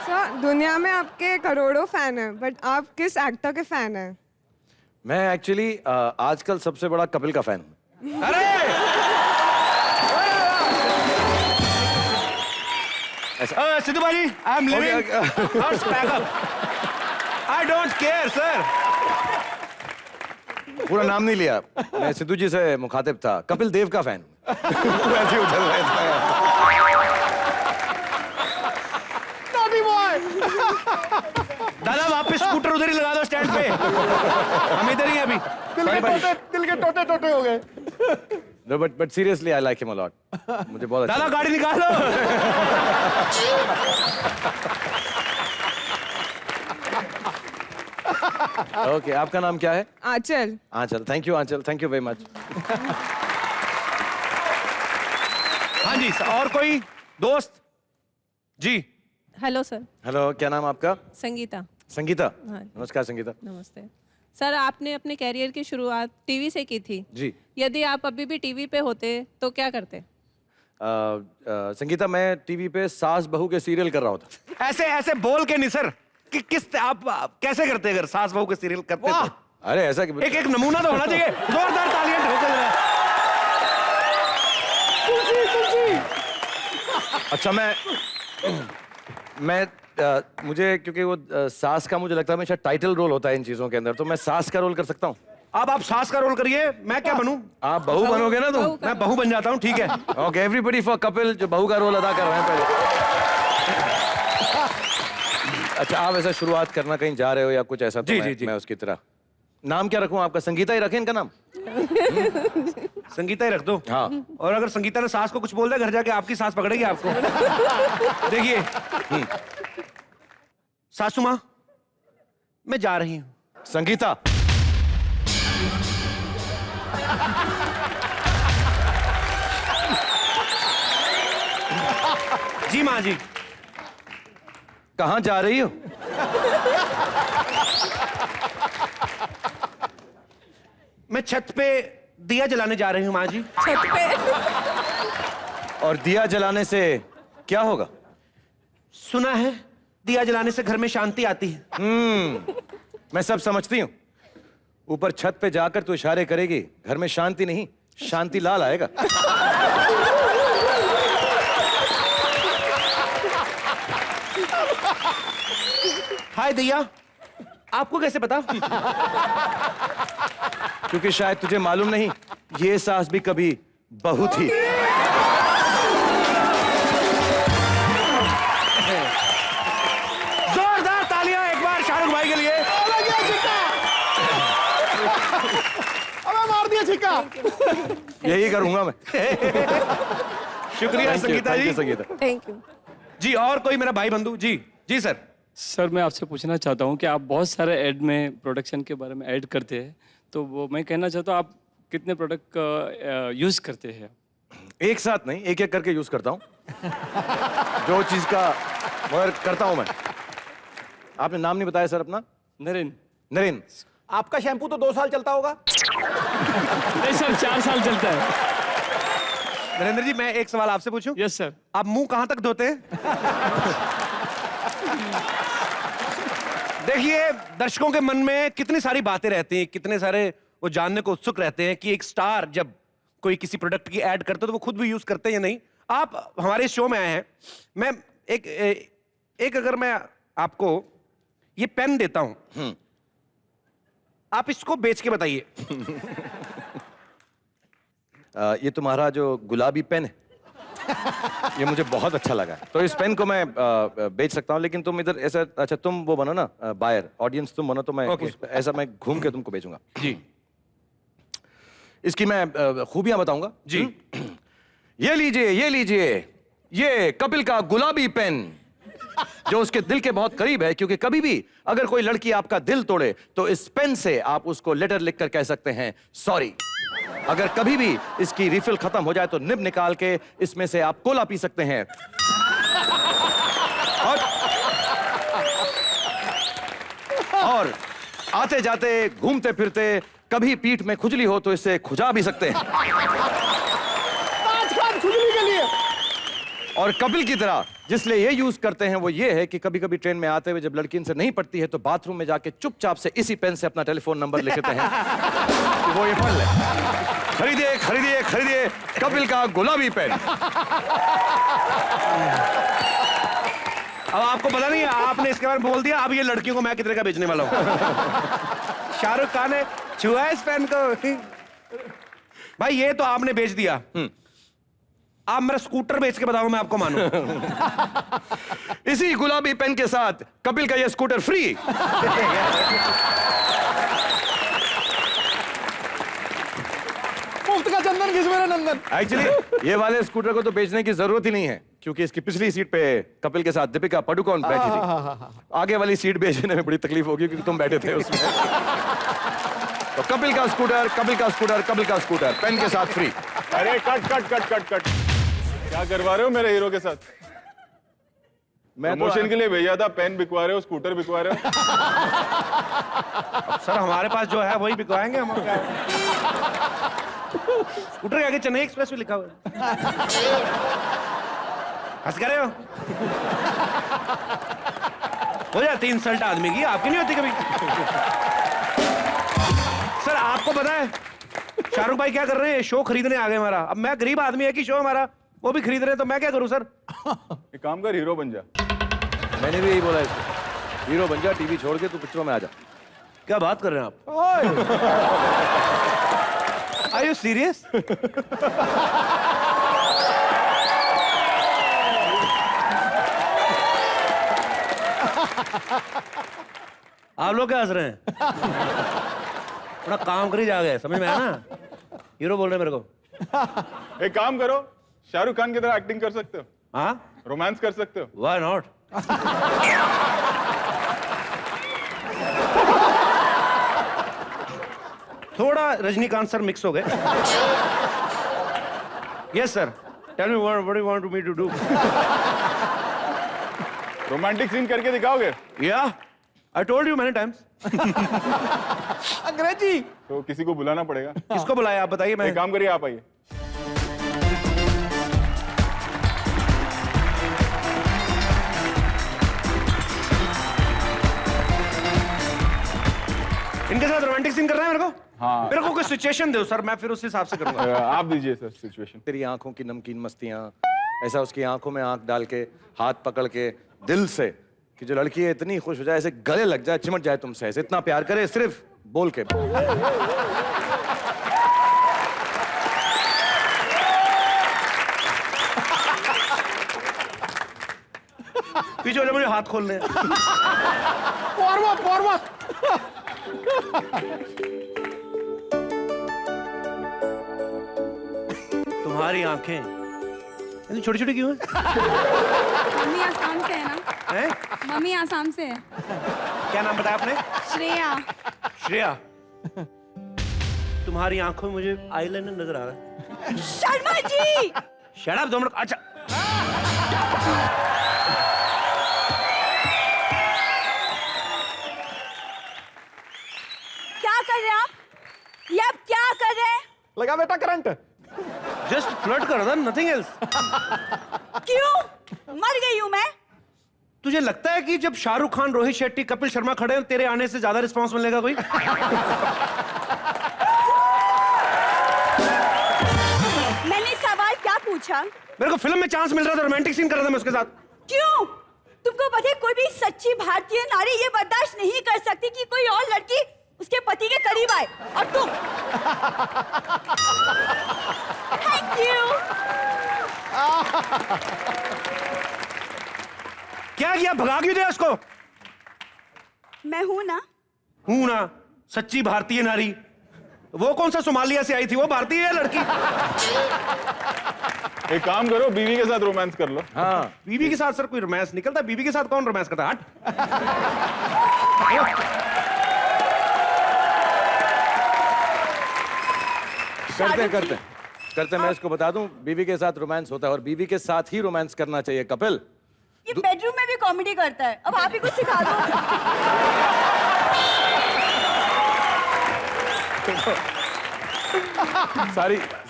सर दुनिया में आपके करोड़ों फैन हैं, बट आप किस एक्टर के फैन हैं? मैं एक्चुअली आजकल सबसे बड़ा कपिल का फैन हूं। अरे सिद्धू भाई, I am living I don't care sir. पूरा नाम नहीं लिया, मैं सिद्धू जी से मुखातिब था, कपिल देव का फैन हूं। ऐसे ही उछल रहे थे। दादा वापस स्कूटर उधर ही लगा दो स्टैंड पे, हम इधर ही हैं अभी। दिल के टोटे हो गए। No, but seriously, I like him a lot. मुझे बहुत अच्छा दादा गाड़ी निकालो। ओके, आपका नाम क्या है? Aanchal. Aanchal, thank you Aanchal, thank you very much. हाँ जी, और कोई दोस्त? जी। Hello sir. हेलो, क्या नाम आपका? संगीता। संगीता। हाँ। नमस्कार संगीता। नमस्ते सर। आपने अपने कैरियर की शुरुआत टीवी से की थी। जी। यदि आप अभी भी टीवी पे होते तो क्या करते? संगीता, मैं टीवी पे सास बहू के सीरियल कर रहा होता। ऐसे ऐसे बोल के नहीं सर कि किस आप कैसे करते अगर सास बहू के सीरियल करते तो? अरे ऐसा एक एक नमूना तो होना चाहिए। जोरदार तालियां ठोकर रहे। अच्छा, मैं मुझे क्योंकि वो सास का मुझे लगता है हमेशा टाइटल रोल होता है इन चीजों के अंदर, तो मैं सास का रोल कर सकता हूँ। अब आप सास का रोल करिए, मैं क्या बनूं? आप बहू बनोगे ना? तुम? मैं बहू बन जाता हूँ, ठीक है। ओके, एवरीबडी फॉर कपिल जो बहू का रोल अदा कर रहे हैं पहले। अच्छा, आप ऐसा शुरुआत करना कहीं जा रहे हो या कुछ ऐसा? तो मैं उसकी तरह नाम क्या रखूं आपका? संगीता ही रखें इनका नाम? संगीता ही रख दो। हाँ। और अगर संगीता ने सास को कुछ बोल दिया घर जाके आपकी सास पकड़ेगी आपको। देखिए सासू माँ, मैं जा रही हूँ। संगीता। जी माँ जी। कहाँ जा रही हो? मैं छत पे दिया जलाने जा रही हूँ माँ जी। छत पे? और दिया जलाने से क्या होगा? सुना है दिया जलाने से घर में शांति आती है। मैं सब समझती हूँ। ऊपर छत पे जाकर तू इशारे करेगी, घर में शांति नहीं शांति लाल आएगा। हाय दिया, आपको कैसे पता? क्योंकि शायद तुझे मालूम नहीं, ये सास भी कभी बहू थी। जोरदार तालियां एक बार शाहरुख भाई के लिए। अबे मार दिया छिक्का। यही करूंगा मैं। शुक्रिया संगीता जी। संगीता। थैंक यू जी, और कोई मेरा भाई बंधु? जी जी सर। सर, मैं आपसे पूछना चाहता हूँ कि आप बहुत सारे ऐड में प्रोडक्शन के बारे में ऐड करते हैं, तो वो मैं कहना चाहता हूँ आप कितने प्रोडक्ट का यूज़ करते हैं? एक साथ नहीं, एक एक करके यूज करता हूँ। जो चीज का मगर करता हूँ मैं। आपने नाम नहीं बताया सर अपना? नरेन। नरेन। आपका शैम्पू तो 2 साल चलता होगा? नहीं सर, 4 साल चलता है। नरेंद्र जी, मैं एक सवाल आपसे पूछूं? Yes sir. आप मुंह कहां तक धोते हैं? देखिए, दर्शकों के मन में कितनी सारी बातें रहती हैं, कितने सारे वो जानने को उत्सुक रहते हैं कि एक स्टार जब कोई किसी प्रोडक्ट की ऐड करता है तो वो खुद भी यूज करते हैं या नहीं। आप हमारे शो में आए हैं, मैं एक अगर मैं आपको ये पेन देता हूं, आप इसको बेच के बताइए। ये तुम्हारा जो गुलाबी पेन है, ये मुझे बहुत अच्छा लगा। तो इस पेन को मैं बेच सकता हूँ, लेकिन तुम इधर ऐसा, अच्छा तुम वो बनो ना बायर, ऑडियंस तुम बनो, तो मैं ऐसा मैं घूम के तुमको बेचूंगा। जी। इसकी मैं खूबियां बताऊंगा। जी। ये लीजिए, ये लीजिए, ये कपिल का गुलाबी पेन, जो उसके दिल के बहुत करीब है, क्योंकि कभी भी अगर कोई लड़की आपका दिल तोड़े तो इस पेन से आप उसको लेटर लिखकर कह सकते हैं सॉरी। अगर कभी भी इसकी रिफिल खत्म हो जाए तो निब निकाल के इसमें से आप कोला पी सकते हैं। और आते जाते घूमते फिरते कभी पीठ में खुजली हो तो इससे खुजा भी सकते हैं। खुजली के लिए। और कपिल की तरह जिसलिए ये यूज करते हैं वो ये है कि कभी कभी ट्रेन में आते हुए जब लड़की इनसे नहीं पड़ती है तो बाथरूम में जाके चुपचाप से इसी पेन से अपना टेलीफोन नंबर लिख देते हैं कि वो ये पढ़ ले। खरीदिए खरीदिए खरीदिए कपिल का गुलाबी पेन। अब आपको पता नहीं है, आपने इसके बारे में बोल दिया, अब ये लड़कियों को मैं कितने का बेचने वाला हूं। शाहरुख खान ने छुआ इस पेन को। भाई ये तो आपने बेच दिया, आप मेरा स्कूटर बेच के बताओ मैं आपको मानूं। इसी गुलाबी पेन के साथ कपिल का ये स्कूटर फ्री। मुफ्त का चंदन घिस मेरे नंदन। एक्चुअली ये वाले स्कूटर को तो बेचने की जरूरत ही नहीं है, क्योंकि इसकी पिछली सीट पे कपिल के साथ दीपिका पादुकोण बैठी थी। आगे वाली सीट बेचने में बड़ी तकलीफ होगी क्योंकि तुम बैठे थे उसमें। तो कपिल का स्कूटर, कपिल का स्कूटर, कपिल का स्कूटर पेन के साथ फ्री। अरे cut cut cut cut cut, क्या करवा रहे हो मेरे हीरो के साथ? मैं प्रमोशन के लिए भेजा था, पेन बिकवा रहे हो, स्कूटर बिकवा रहे हो। सर हमारे पास जो है वही बिकवाएंगे हम। क्या स्कूटर के आगे चेन्नई एक्सप्रेस भी लिखा हुआ है। हंस कर रहे हो? हो जाती इंसल्ट आदमी की, आपकी नहीं होती कभी? सर आपको पता है शाहरुख भाई क्या कर रहे हैं? शो खरीदने आ गए हमारा। अब मैं गरीब आदमी है कि शो हमारा वो भी खरीद रहे हैं, तो मैं क्या करूं सर? एक काम कर, हीरो बन जा। मैंने भी यही बोला इसको, हीरो बन जा, टीवी छोड़ के तू पिक्चरों में आ जा। क्या बात कर रहे हैं आप? Are you serious? आप लोग क्या हंस रहे हैं? थोड़ा काम कर ही जा गए, समझ में आया ना? हीरो बोल रहे हैं मेरे को। एक काम करो, शाहरुख खान की तरह एक्टिंग कर सकते हो, हाँ रोमांस कर सकते हो। Why not? थोड़ा रजनीकांत सर मिक्स हो गए। Yes sir, tell me what you want me to do? Romantic scene करके दिखाओगे? या I told you many times. अंग्रेजी। तो किसी को बुलाना पड़ेगा। किसको बुलाया आप बताइए? मैं एक काम करिए, आप आइए। इनके साथ रोमांटिक सीन करना है मेरे को? हाँ। मेरे को कोई सिचुएशन दो सर, मैं फिर उस हिसाब से करूंगा। आप दीजिए सर सिचुएशन। तेरी आंखों की नमकीन मस्तियां, ऐसा उसकी आंखों में आंख डाल के हाथ पकड़ के दिल से कि जो लड़की है इतनी खुश हो जाए, ऐसे गले लग जाए, चिमट जाए तुमसे, ऐसे इतना प्यार करे सिर्फ बोल के। पीछे वाले मुझे हाथ खोलने हैं। Warm up. तुम्हारी आंखें इतनी छोटी छोटी क्यों है? मम्मी आसाम से है ना? हैं? मम्मी आसाम से है। क्या नाम बताया आपने? श्रेया। श्रेया, तुम्हारी आंखों में मुझे आईलाइनर नजर आ रहा है। शर्मा जी! शट अप 2 मिनट। अच्छा क्या कर रहे हैं आप? ये आप क्या कर रहे हैं? लगा बेटा करंट। जस्ट फ्लर्ट कर रहा था, नथिंग एल्स। क्यों? मर गई हूं मैं? तुझे लगता है कि जब शाहरुख खान, रोहित शेट्टी, कपिल शर्मा खड़े हैं, तेरे आने से ज्यादा रिस्पांस मिलेगा कोई? मैंने सवाल क्या पूछा? मेरे को फिल्म में चांस मिल रहा था, रोमांटिक सीन कर रहा था मैं उसके साथ। क्यों? तुमको पता है कोई भी सच्ची भारतीय नारी ये बर्दाश्त नहीं कर सकती कि कोई और लड़की उसके पति के करीब आए, और तुम। Thank you. क्या किया? भगा क्यों दिया उसको? मैं हूं ना। हूं ना, सच्ची भारतीय नारी। वो कौन सा सोमालिया से आई थी? वो भारतीय है लड़की। एक काम करो, बीवी के साथ रोमांस कर लो। हाँ, बीवी के साथ सर कोई रोमांस निकलता? बीवी के साथ कौन रोमांस करता? हट। करते मैं इसको बता दूं, बीवी के साथ रोमांस होता है और बीवी के साथ ही रोमांस करना चाहिए कपिल। ये बेडरूम में भी कॉमेडी करता है। अब आप ही कुछ सिखा दो।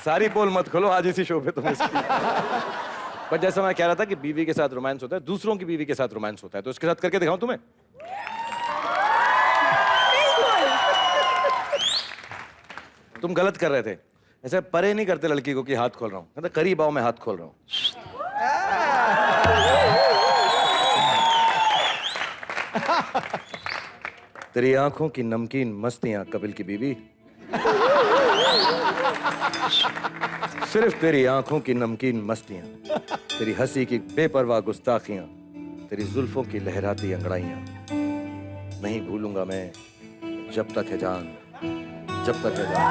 सारी पोल मत खोलो आज इसी शो पे तुम इसकी। पर जैसा मैं कह रहा था कि बीवी के साथ रोमांस होता है, दूसरों की बीवी के साथ रोमांस होता है, तो इसके साथ करके दिखाऊं तुम्हें? तुम गलत कर रहे थे, ऐसे परे नहीं करते लड़की को कि हाथ खोल रहा हूं, मतलब करीब आओ मैं हाथ खोल रहा हूं। तेरी आंखों की नमकीन मस्तियां कपिल की बीवी, सिर्फ तेरी आंखों की नमकीन मस्तियां, तेरी हंसी की बेपरवाह गुस्ताखियां, तेरी जुल्फों की लहराती अंगड़ाइयां, नहीं भूलूंगा मैं जब तक है जान जब तक है जान।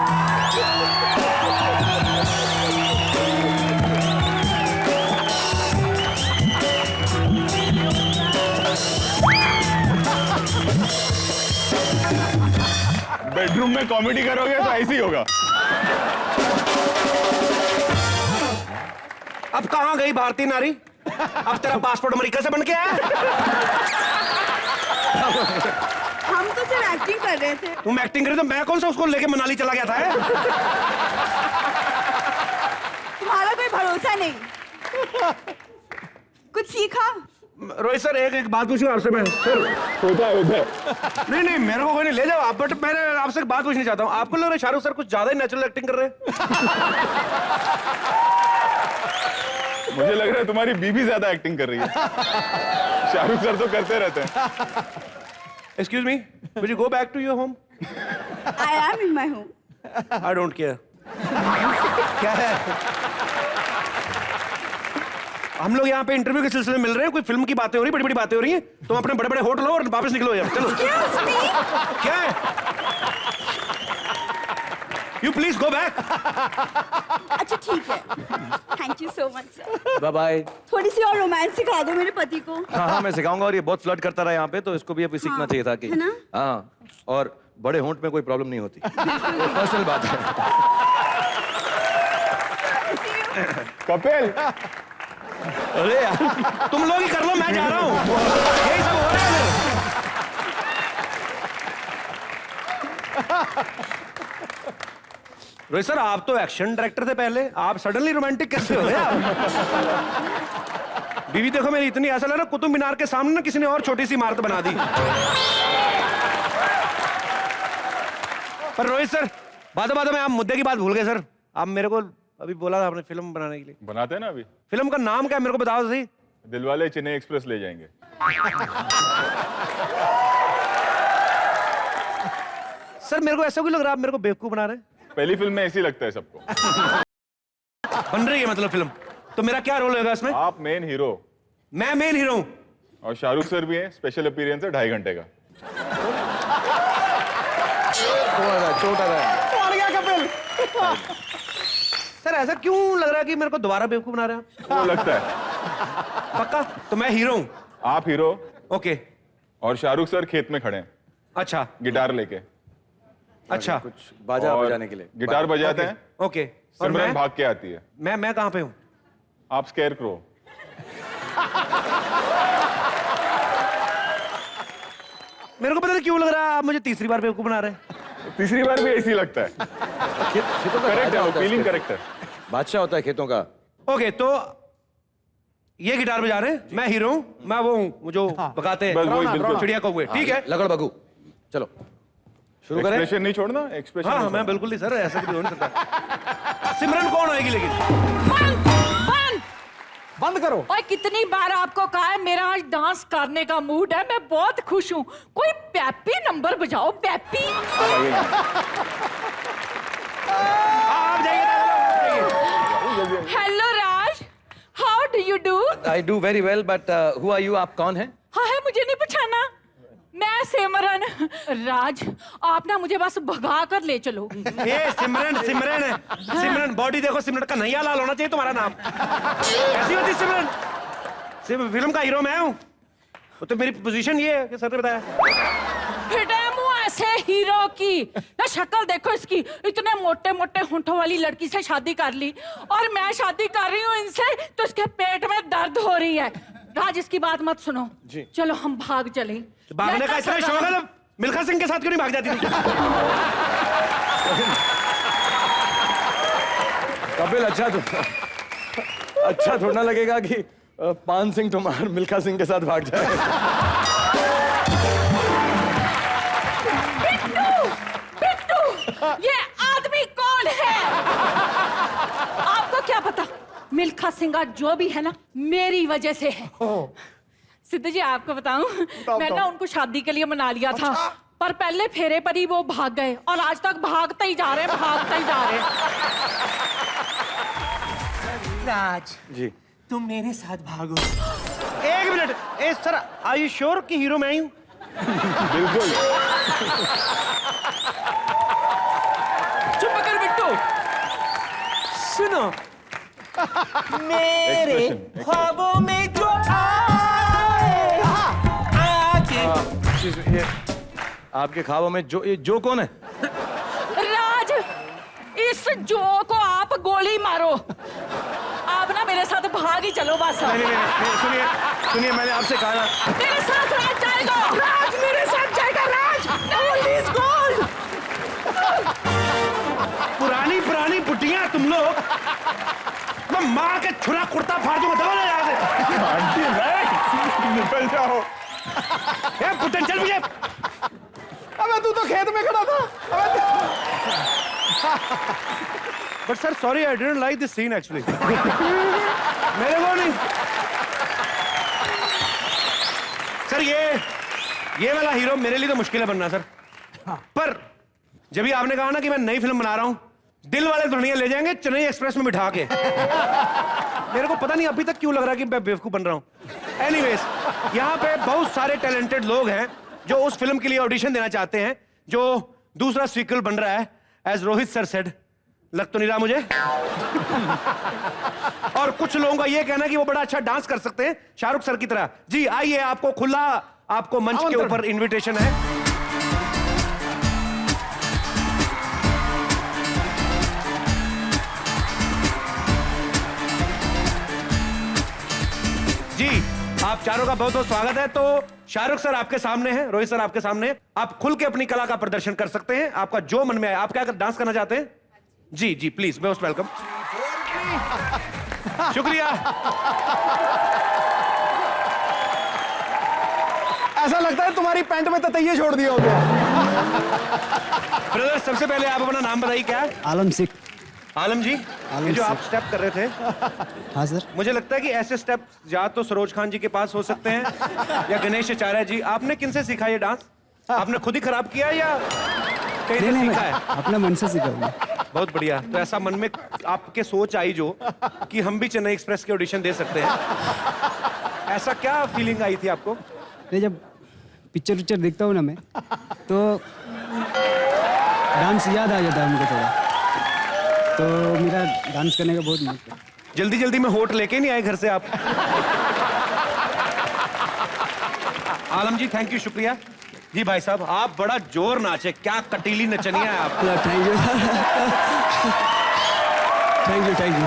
बेडरूम में कॉमेडी करोगे तो ऐसे ही होगा। अब कहां गई भारतीय नारी? अब तेरा पासपोर्ट अमेरिका से बन के आया? हम तो सिर्फ एक्टिंग कर रहे थे। तुम एक्टिंग करी तो मैं कौन सा उसको लेके मनाली चला गया था? तुम्हारा कोई भरोसा नहीं। कुछ सीखा? रोहित सर एक बात पूछूं आपसे मैं? सर होता है। नहीं मेरे को कोई नहीं, ले जाओ आप। बट मैं आपसे एक बात पूछना चाहता हूँ, आपको लग रहा है शाहरुख सर कुछ ज्यादा ही नेचुरल एक्टिंग कर रहे हैं? मुझे लग रहा है तुम्हारी बीबी ज्यादा एक्टिंग कर रही है। शाहरुख सर तो करते रहते हैं। Excuse me, will you go back to your home? I am in my home. I don't care. क्या है? हम लोग यहाँ पे इंटरव्यू के सिलसिले में मिल रहे हैं, कोई फिल्म की बातें हो रही, बड़ी बड़ी बातें हो रही हैं। तुम अपने बड़े बड़े होटल लो और वापस निकलो यार, चलो। क्या है? You please go back. अच्छा ठीक है, thank you so much sir. Bye bye. थोड़ी सी और रोमांस सिखा दो मेरे पति को। हाँ मैं सिखाऊंगा, और ये बहुत फ्लर्ट करता रहा यहाँ पे, तो इसको भी अभी सीखना चाहिए था कि है ना? हाँ, और बड़े होंठ में कोई प्रॉब्लम नहीं होती। पर्सनल बात है। कपिल, अरे यार तुम लोग ही कर लो, मैं जा रहा हूँ। यही सब हो रहा है। रोहित सर आप तो एक्शन डायरेक्टर थे पहले, आप सडनली रोमांटिक कैसे हो गए? बीवी देखो मेरी इतनी, ऐसा लग रहा कुतुब मीनार के सामने ना किसी ने और छोटी सी इमारत बना दी। पर रोहित सर बातों में आप मुद्दे की बात भूल गए सर। आप मेरे को अभी बोला था आपने फिल्म बनाने के लिए। बनाते हैं ना अभी। फिल्म का नाम क्या है मेरे को बताओ सही। दिलवाले चेन्नई एक्सप्रेस ले जाएंगे। सर मेरे को ऐसा क्यों लग रहा है आप मेरे को बेवकूफ बना रहे हैं? पहली फिल्म में ऐसे ही लगता है सबको। बन रही है मतलब फिल्म, तो मेरा क्या रोल होगा इसमें? आप मेन हीरो। मैं मेन हीरो हूं? और शाहरुख सर भी है, स्पेशल अपीयरेंस है 2.5 घंटे का। छोटा था। और क्या कपिल? सर ऐसा क्यों लग रहा है कि मेरे को दोबारा बेवकूफ बना रहे हैं? वो लगता है। पक्का? तो मैं हीरो हूं? आप हीरो ओके। और शाहरुख सर खेत में खड़े हैं अच्छा गिटार लेके। अच्छा कुछ बाजा और बजाने के लिए गिटार बजाते हैं। ओके। और सिमरन मैं भाग के आती है। मैं कहां पे हूं? आप स्केयर क्रो। मेरे को पता नहीं क्यों लग रहा है आप मुझे तीसरी बार बेवकूफ बना रहे हैं। तीसरी बार भी ऐसे ही लगता है। खेतों का करेक्ट है, वो होता है फीलिंग इसका। करेक्ट है। बादशाह होता है खेतों का। ओके तो ये गिटार बजा रहे हैं, मैं हीरो हूं, मैं वो हूं जो भगाते बस वही, हैं बिल्कुल। चिड़िया कौवे। ठीक है लगड़ बगू। चलो शुरू करें। एक्सप्रेशन नहीं छोड़ना, एक्सप्रेशन हाँ नहीं मैं छोड़ना। बिल्कुल नहीं सर, ऐसा भी हो नहीं सकता। सिमरन कौन आएगी लेकिन? बंद बंद। बंद करो। और कितनी बार आपको कहा है मेरा आज डांस करने का मूड है, मैं बहुत खुश हूँ। कोई पैपी नंबर बजाओ, पैपी। आप जाइए। Hello Raj, how do you do? I do very well, but who are you? आप कौन हैं? हाँ है, मुझे नहीं पहचाना? मैं सिमरन। राज आप ना मुझे बस भगा कर ले चलो। ये सिमरन सिमरन है। सिमरन बॉडी देखो, सिमरन का नैया लाल होना चाहिए तुम्हारा नाम। कैसी होती सिमरन? फिल्म का हीरो मैं हूँ, तो मेरी पोजीशन ये है कि सर ने बताया। फिटे मुंह ऐसे हीरो की ना, शक्ल देखो इसकी, इतने मोटे मोटे होंठों वाली लड़की से शादी कर ली, और मैं शादी कर रही हूँ इनसे, तो इसके पेट में दर्द हो रही है। राज इसकी बात मत सुनो, चलो हम भाग चले। भागने का इतना शौक है तो मिल्खा सिंह के साथ क्यों नहीं भाग जाती थी? कपिल अच्छा थोड़ा लगेगा कि पान सिंह तोमर मिल्खा सिंह के साथ भाग जाए। बिट्टू, ये आदमी कौन है? आपको क्या पता, मिल्खा सिंह जो भी है ना मेरी वजह से है। सिद्धू जी आपको बताऊं, मैं ना उनको शादी के लिए मना लिया था, पर पहले फेरे पर ही वो भाग गए, और आज तक भागते ही जा रहे हैं, भागते ही जा रहे हैं। राज जी तुम मेरे साथ भागो। एक minute, sir are you sure कि हीरो मैं ही हूं? बिल्कुल। दो। मेरे ख्वाबों में जो आए आके। ये आपके ख्वाबों में जो कौन है? राज, इस जो को आप गोली मारो। आप ना मेरे साथ भाग ही चलो बस। नहीं, सुनिए मैंने आपसे कहा ना। मेरे साथ राज जाएगा। राज मेरे साथ जाएगा। राज प्लीज गोल। पुरानी पुटियां तुम लोग। मैं माँ के छुरा कुर्ता फाड़ दूंगा। दबा ले यहाँ से। आंटी नहीं, निकल जाओ। ए पुटन चल मुझे। अबे तू तो खेत में खड़ा था। But sir sorry I didn't like this scene actually. मेरे को नहीं सर, ये वाला हीरो मेरे लिए तो मुश्किल है बनना सर। पर जब भी आपने कहा ना कि मैं नई फिल्म बना रहा हूं, दिल वाले दुल्हनिया ले जाएंगे चेन्नई एक्सप्रेस में बिठा के। मेरे को पता नहीं अभी तक क्यों लग रहा है कि मैं बेवकूफ बन रहा हूं। एनीवेज, यहाँ पे बहुत सारे टैलेंटेड लोग हैं जो उस फिल्म के लिए ऑडिशन देना चाहते हैं, जो दूसरा सीक्वल बन रहा है। एज रोहित सर सेड, लग तो नहीं रहा मुझे। और कुछ लोगों का ये कहना है कि वो बड़ा अच्छा डांस कर सकते हैं शाहरुख सर की तरह। जी आइए, आपको खुला, आपको मंच के ऊपर इनविटेशन है। जी आप चारों का बहुत बहुत स्वागत है। तो शाहरुख सर आपके सामने हैं, रोहित सर आपके सामने हैं। आप खुल के अपनी कला का प्रदर्शन कर सकते हैं, आपका जो मन में आए। आप क्या डांस करना चाहते हैं? जी जी प्लीज, मोस्ट वेलकम। शुक्रिया। ऐसा लगता है तुम्हारी पैंट में ततैये छोड़ दिए हो गया। ब्रदर सबसे पहले आप अपना नाम बताइए। क्या है? आलम सिख। आलम जी, ये जो आप स्टेप कर रहे थे, हाँ सर। मुझे लगता है कि ऐसे स्टेप या तो सरोज खान जी के पास हो सकते हैं या गणेश आचार्य जी। आपने किनसे सीखा ये डांस? आपने खुद ही खराब किया या कहीं से सीखा है? अपने मन से सीखा हूँ। बहुत बढ़िया। तो ऐसा मन में आपके सोच आई जो कि हम भी चेन्नई एक्सप्रेस के ऑडिशन दे सकते हैं, ऐसा क्या फीलिंग आई थी आपको? नहीं, जब पिक्चर देखता हूँ ना मैं, तो डांस याद आ जाता है मुझे थोड़ा, तो मेरा डांस करने का बहुत मन है। जल्दी जल्दी में होठ लेके नहीं आए घर से आप? आलम जी थैंक यू, शुक्रिया। जी भाई साहब, आप बड़ा जोर नाचे, क्या कटीली नचनिया है आप। Thank you thank you thank you.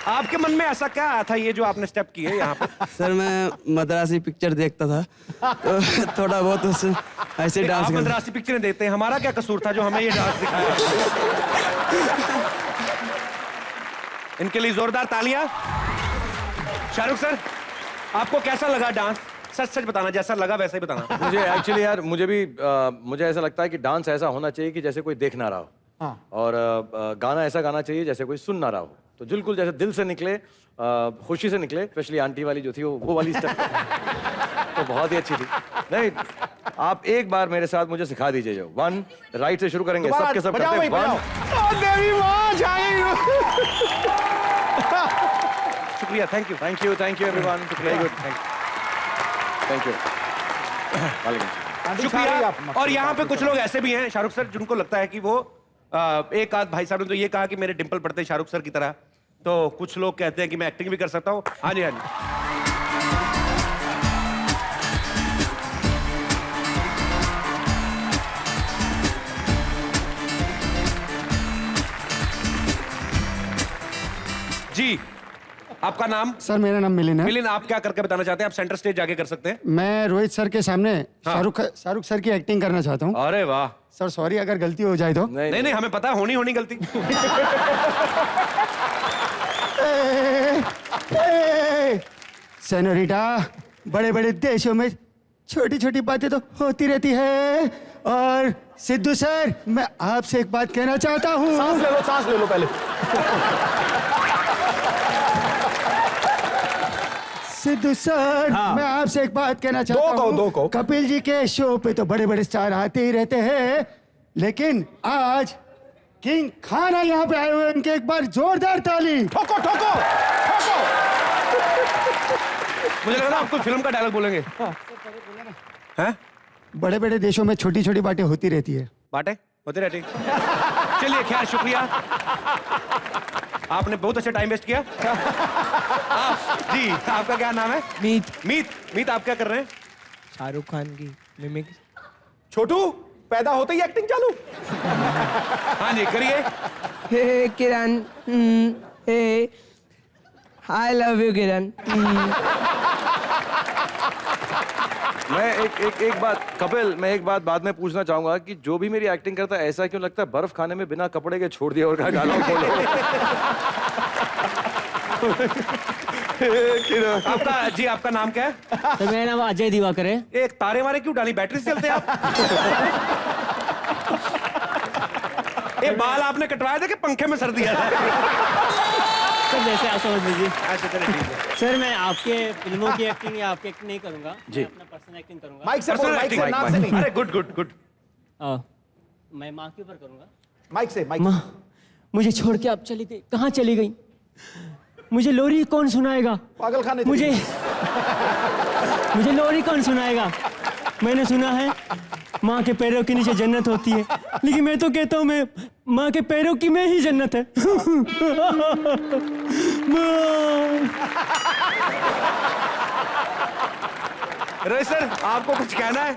आपके मन में ऐसा क्या आया था ये जो आपने स्टेप किए यहाँ पे? सर मैं मद्रासी पिक्चर देखता था, तो थोड़ा बहुत उस ऐसे डांस आप मद्रासी पिक्चरें देखते हैं, हमारा क्या कसूर था जो हमें ये डांस दिखाया? इनके लिए जोरदार तालियां। शाहरुख सर, आपको कैसा लगा डांस? सच सच बताना, जैसा लगा वैसा ही बताना। मुझे एक्चुअली यार, मुझे ऐसा लगता है कि डांस ऐसा होना चाहिए कि जैसे कोई देख ना रहा हो। हाँ। और गाना ऐसा गाना चाहिए जैसे कोई सुन ना रहा हो। तो बिल्कुल जैसे दिल से निकले, खुशी से निकले। स्पेशली आंटी वाली जो थी वो वाली स्टेप तो बहुत ही अच्छी थी। नहीं, आप एक बार मेरे साथ मुझे सिखा दीजिए। जो 1 राइट से शुरू करेंगे, सबके सब करते हैं। 1 देवी माँ जाएगी। शुक्रिया, thank you everyone. Very good, thank you. वालेकुम। शुक्रिया। और यहाँ पे कुछ लोग ऐसे भी हैं शाहरुख सर, जिनको लगता है कि वो एक आध भाई साहब ने तो ये कहा कि मेरे डिंपल पड़ते हैं शाहरुख सर की तरह, तो कुछ लोग कहते हैं कि मैं एक्टिंग भी कर सकता हूँ। हाँ जी, हाँ जी। जी आपका नाम? सर मेरा नाम मिलिन है। मिलिन, आप क्या करके बताना चाहते हैं? आप सेंटर स्टेज जाके कर सकते हैं। मैं रोहित सर के सामने शाहरुख सर की एक्टिंग करना चाहता हूँ। अरे वाह सर, सॉरी अगर गलती हो जाए तो। नहीं, हमें पता है, होनी गलती। सेनोरिटा, बड़े बड़े देशों में छोटी छोटी बातें तो होती रहती है। और सिद्धू सर, मैं आपसे एक बात कहना चाहता हूँ। सांस ले लो पहले। सिद्धू सर, मैं आपसे एक बात कहना चाहता हूँ। दो कहो। कपिल जी के शो पे तो बड़े बड़े स्टार आते ही रहते हैं, लेकिन आज किंग खाना यहाँ पे आए हुए हैं, उनके एक बार जोरदार ताली। ठोको ठोको ठोको। मुझे लगा आप कोई फिल्म का डायलॉग बोलेंगे। हैं? बड़े बड़े देशों में छोटी छोटी बातें होती रहती है। बातें होती रहती। चलिए खैर, शुक्रिया। आपने बहुत अच्छा टाइम वेस्ट किया। जी आपका क्या नाम है? मीत आप क्या कर रहे हैं? शाहरुख खान की मिमिक। छोटू पैदा होते ही एक्टिंग चालू। हाँ जी करिए। हे किरण, हे आई लव यू किरण। मैं एक बात कपिल, मैं एक बात बाद में पूछना चाहूंगा कि जो भी मेरी एक्टिंग करता है ऐसा क्यों लगता है बर्फ खाने में बिना कपड़े के छोड़ दिया और कहा डायलॉग बोलो। आपका जी आपका नाम क्या है? तो मेरा नाम अजय दिवाकर है। एक तारे मारे क्यों डाली? बैटरी से चलते हैं आप? ये बाल आपने कटवाए थे कि पंखे में सर दिया था? सर जैसे आप समझ लीजिए। अच्छा चलिए ठीक है। सर मैं आपके फिल्मों की एक्टिंग या आपकी एक्टिंग नहीं करूंगा। जी। मैं अपना पर्सनल एक्टिंग करूंगा। माइक से बोल, Personal माइक से, acting, नाक से नहीं। अरे गुड गुड गुड। मैं माँ के ऊपर करूंगा। माइक से, माइक। माँ मुझे छोड़ के आप चली गई, कहाँ चली गई? मुझे लोरी कौन सुनाएगा? पागल खाने मुझे मुझे लोरी कौन सुनाएगा? मैंने सुना है माँ के पैरों के नीचे जन्नत होती है, लेकिन मैं तो कहता हूँ मैं माँ के पैरों की में ही जन्नत है। रोहित सर आपको कुछ कहना है?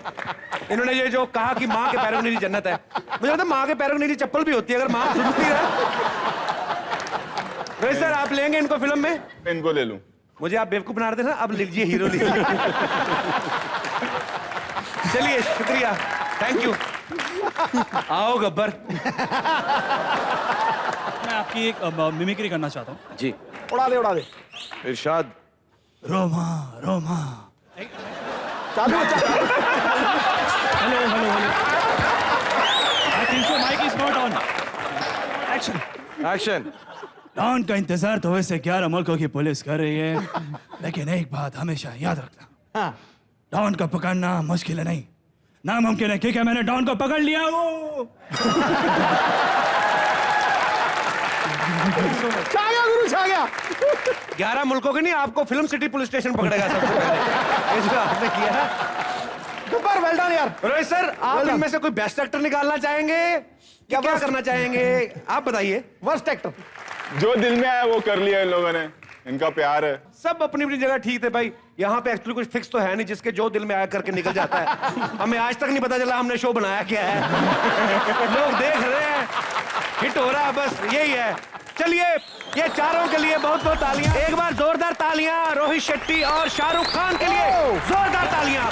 इन्होंने ये जो कहा कि माँ के पैरों के नीचे जन्नत है, मुझे लगता है माँ के पैरों के नीचे चप्पल भी होती है अगर माँ सुनती है। रोहित सर आप लेंगे इनको फिल्म में? इनको ले लूं। मुझे आप बेवकूफ बना रहे थे ना, अब लीजिए हीरो लीजिए। चलिए शुक्रिया, थैंक यू। आओ गब्बर। मैं आपकी एक मिमिक्री करना चाहता हूँ। जी उड़ा दे, उड़ा दे। इरशाद। रोमा रोमा। चालू है, चालू। Hello hello hello. I think so mike is not on. Action. Action. Don का इंतजार तो वैसे 11 मुल्कों की पुलिस कर रही है, लेकिन एक बात हमेशा याद रखना, हाँ। डॉन को पकड़ना मुश्किल है नहीं, नामुमकिन है, क्योंकि मैंने डॉन को पकड़ लिया हूँ। छा गया गुरु, छा गया। 11 मुल्कों के नहीं, आपको फिल्म सिटी पुलिस स्टेशन पकड़ेगा सबसे पहले। ये जो आपने किया है। गब्बर वेल डन यार। रोहित सर आप इनमें से कोई बेस्ट एक्टर निकालना चाहेंगे? क्या करना चाहेंगे? आप बताइए। Worst actor. जो दिल में आया वो कर लिया इन लोगों ने, इनका प्यार है। सब अपनी अपनी जगह ठीक थे भाई, यहाँ पे एक्चुअली कुछ फिक्स तो है नहीं, जिसके जो दिल में आया करके निकल जाता है। हमें आज तक नहीं पता चला हमने शो बनाया क्या है। लोग देख रहे हैं, हिट हो रहा है, बस यही है। चलिए ये चारों के लिए बहुत बहुत तालियां। एक बार जोरदार तालियां रोहित शेट्टी और शाहरुख खान के लिए। जोरदार तालियां।